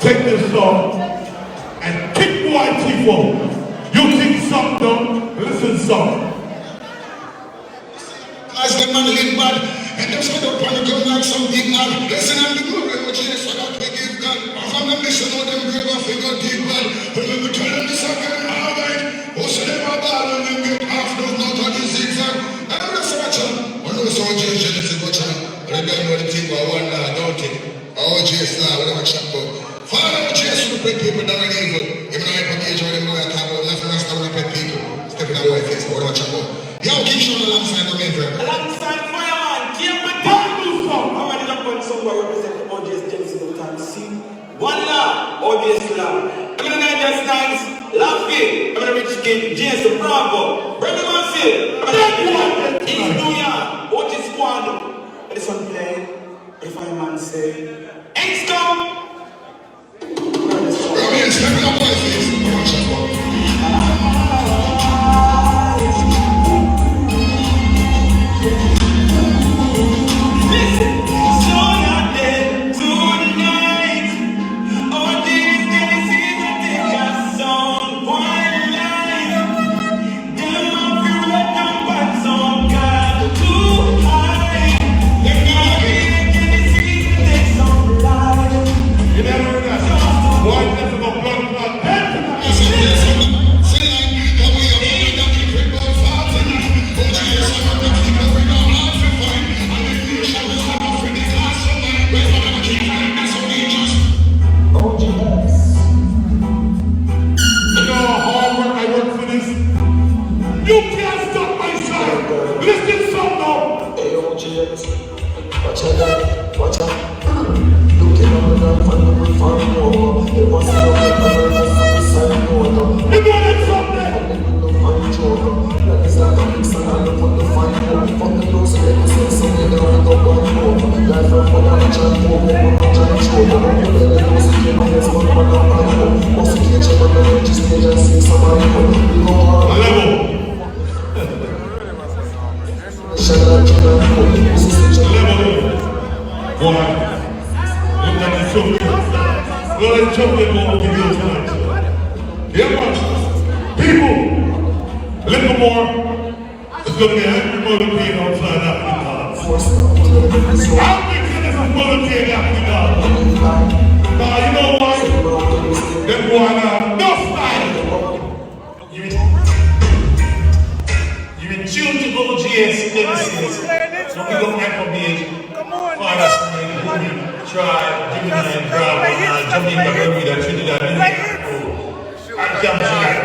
Take this song and kick white teeth off. You think something done, listen some. As the man live bad, and them set up on the gun like some big man. Listen and the glory of Jesus, so that we give God. From the mission of them brave and figure deep bad. Remember tell them this again, alright. Also them are bad and them get half those not on the zigzag. And I'm just watching. I know so Jesus is watching. But I don't know the thing about one law, don't it? Oh, Jesus law, whatever chat about. Father, Jesus will put people down in evil. Even though I put age on them, I talk about nothing else to pet people. Stepping away face, what do I chat about? Yo, keep showing alongside the main friend. Alongside Fireman, keep with the song. I'm ready to put somewhere represent the audience Genesis of time. See? One love, audience love. I'm going to Niger Stance, Laughing. I'm going to Rich Kid, Jason Bravo. Brother Massive. I'm going to East New York, Otis Squad. And this one play, what the Fireman say? It's come. Stepping up my face, what do I chat about? Some Watch out, watch out. Looking on the ground, find the way for more. It was the way for the suicide note. We're doing something! That is like a mix and I don't want to find more. Fuck the close and let me say something that we don't want more. Life of a one child, more than one child, show. But I'm going to let those who came on this one, but I'm not more. Most of the kitchen, but I'm just here and see somebody more. We go hard. Level! Boy, look at the chocolate. Look at the chocolate more we do tonight. Yeah, man. People, a little more. It's going to be angry motorcade outside after the dance. How many tennis is motorcade after the dance? Now, you know what? Them boy now, no style. You in tune to OGS Genesis. So we don't recognize Father Smith, Tribe, Gemini, Bravo, Jamaica, Bermuda, Trinidad, I can't say that.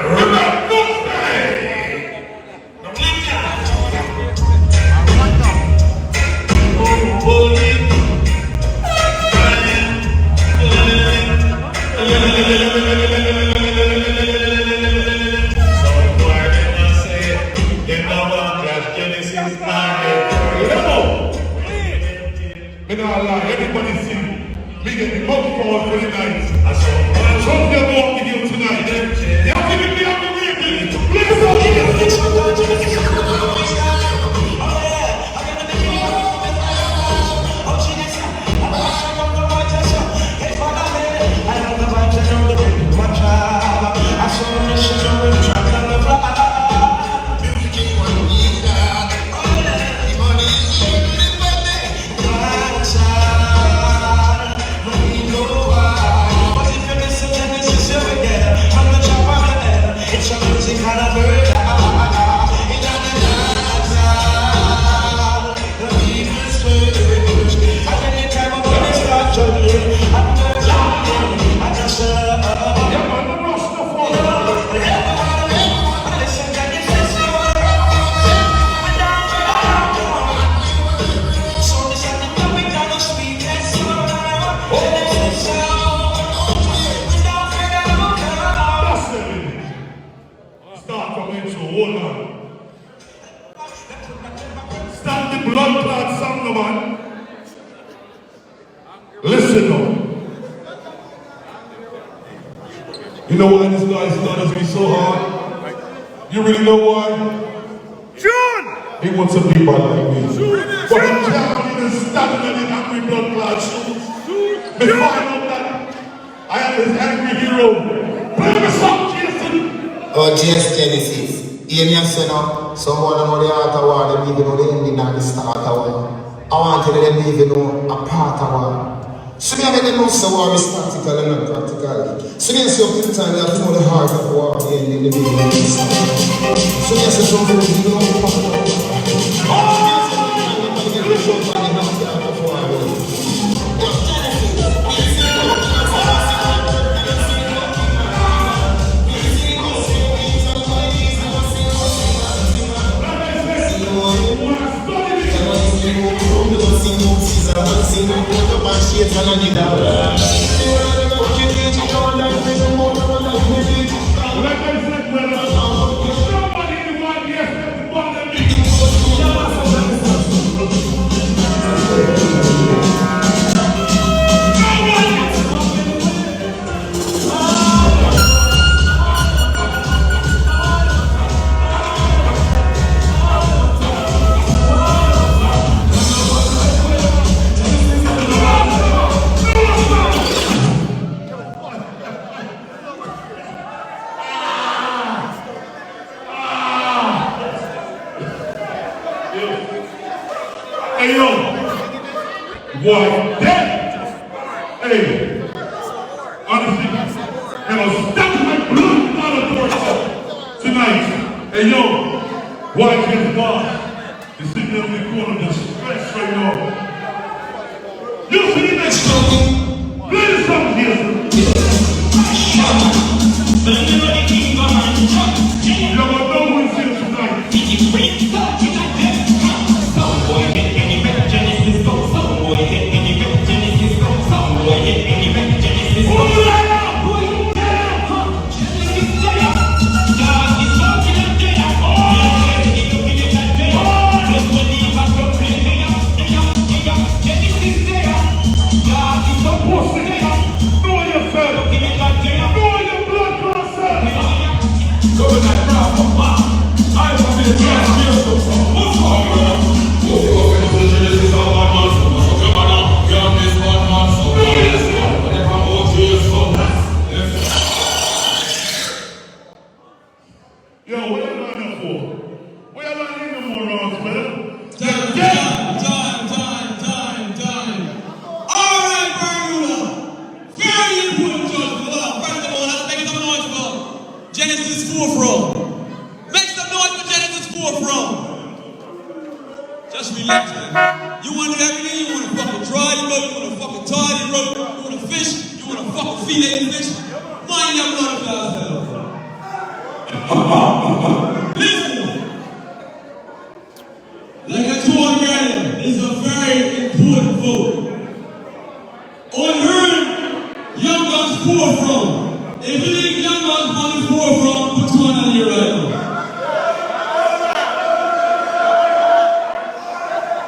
Everybody sing. We get the most forward for the night. I hope they're walking here tonight. They're giving me up the weekend. Please listen now. You know why this guy's done me so hard? You really know why? June! He wants to be bad like me. But he can't even stand in the angry blood clot shoes. Before I know that, I am his angry hero. Play me some, Jason! Oh, GS Genesis. Hear me say now, someone know the art of war, them even know the ending and the start of war. I want to let them even know a part of war. So me I make them know so war is practical and not practical. So me I say up to the time they have to know the heart of war, the ending, the beginning, and the start. So me I say something that you know the part of war. Hey yo, what? Hey, honestly, I'm gonna stop my blood out of torture tonight. Hey yo, why can't God? You're sitting there in the corner just stressed right now. You see the next song? Play the song, Jason. You never know who's here tonight. feeling this bitch. Mind your blood class, listen. Like I told you earlier, this is a very important vote. On whom Young Gunz forefront. If you think Young Gunz on the forefront, put one on here right now.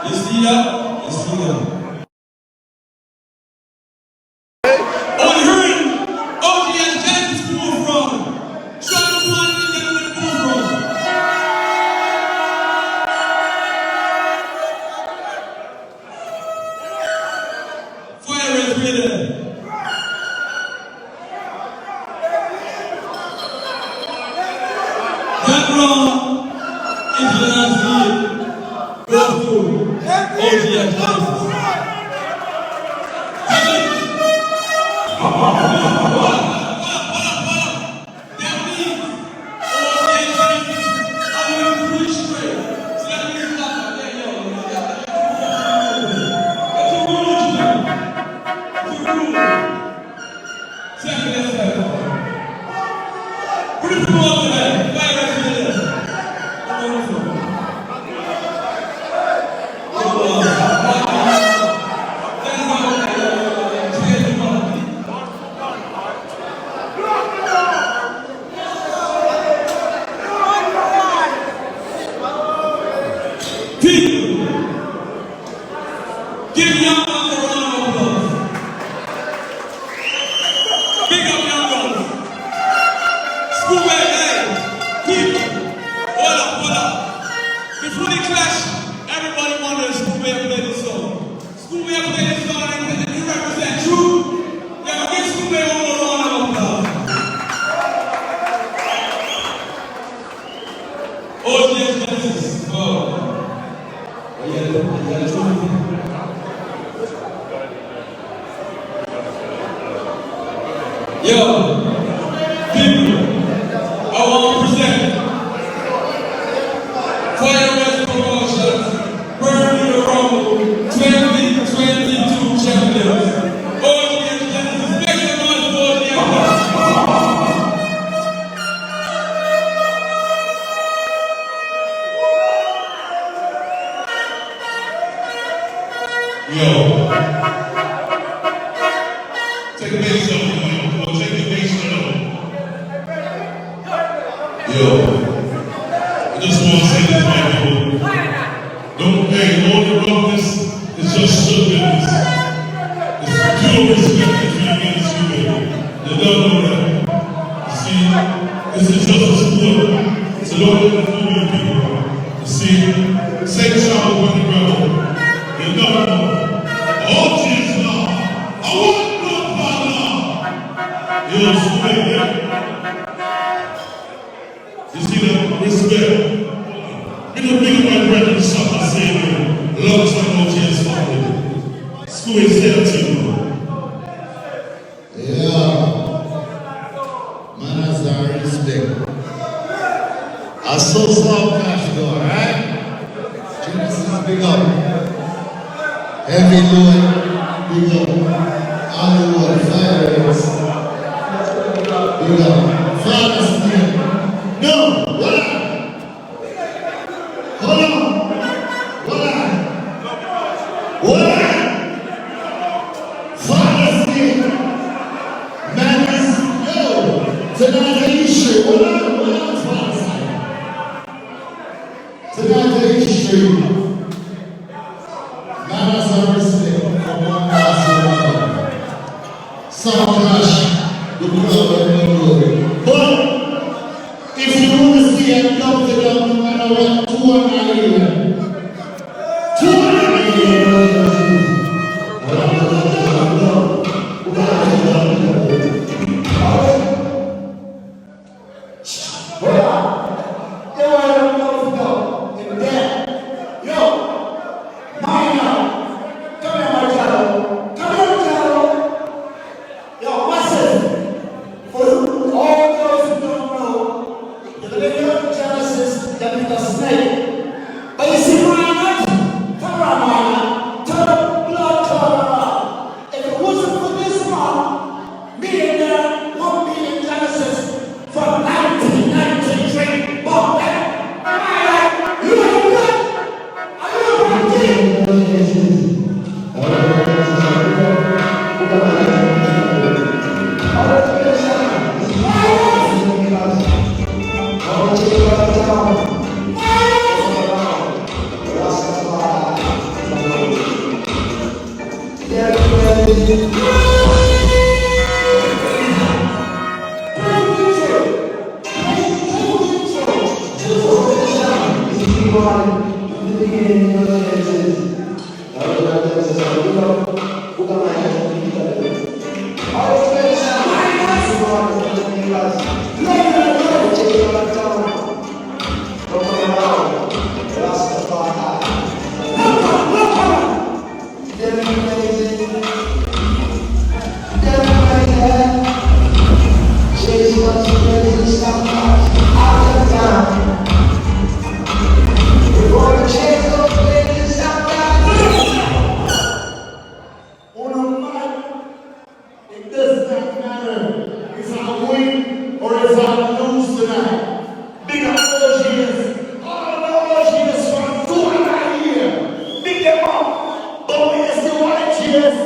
You see that? You see that? On whom OG and Jack's forefront. Try to find them in the forefront. Fire is ready. That wrong is the last year. Go through OG and Genesis. That means OG and Genesis are going to reach straight. So that means that that's a rule. Check this out. Put it all today. Fire right today. People, give Young Gunz a round of applause. Big up Young Gunz. Schoolway, hey, people, hold up. Before they clash, everybody wonders Schoolway play this song. Schoolway play this song and you represent true. Yeah, give Schoolway one more round of applause. OG and Genesis. Yo, people, I want to present Fire West Promotions, Burn the Rumble 2022 champions. OG and Genesis, make some noise for OG and Yo. Take the bass up, man. Come on, take the bass up. Yo. I just want to say this, man, people. Don't pay all the roughness. It's just business. It's pure respect that you get this people. They don't know that. You see, this is just a sport. It's a lot of food people. You see, same child with the brother. You don't know. Oh, Jesus, now. I want blood, Father. You know, you see that respect. We don't think my brother shot the same way. Long time OG's family. School is there too. Yeah. Man has our respect. I saw some cash go, alright? Genesis big up. Heavy load, big up. Hollywood, Fires. Big up. Father's name. No! Hold on! Hold on! Hold on! Hold on! Father's name. Man is, yo! Tonight the issue. Hold on, Father's name. Tonight the issue. Man has a respect for one last one. Some cash, the crowd and the road. But if you want to see a dump to them, no matter what, 200 million. 200 million. For Big them up. But when you see white cheers,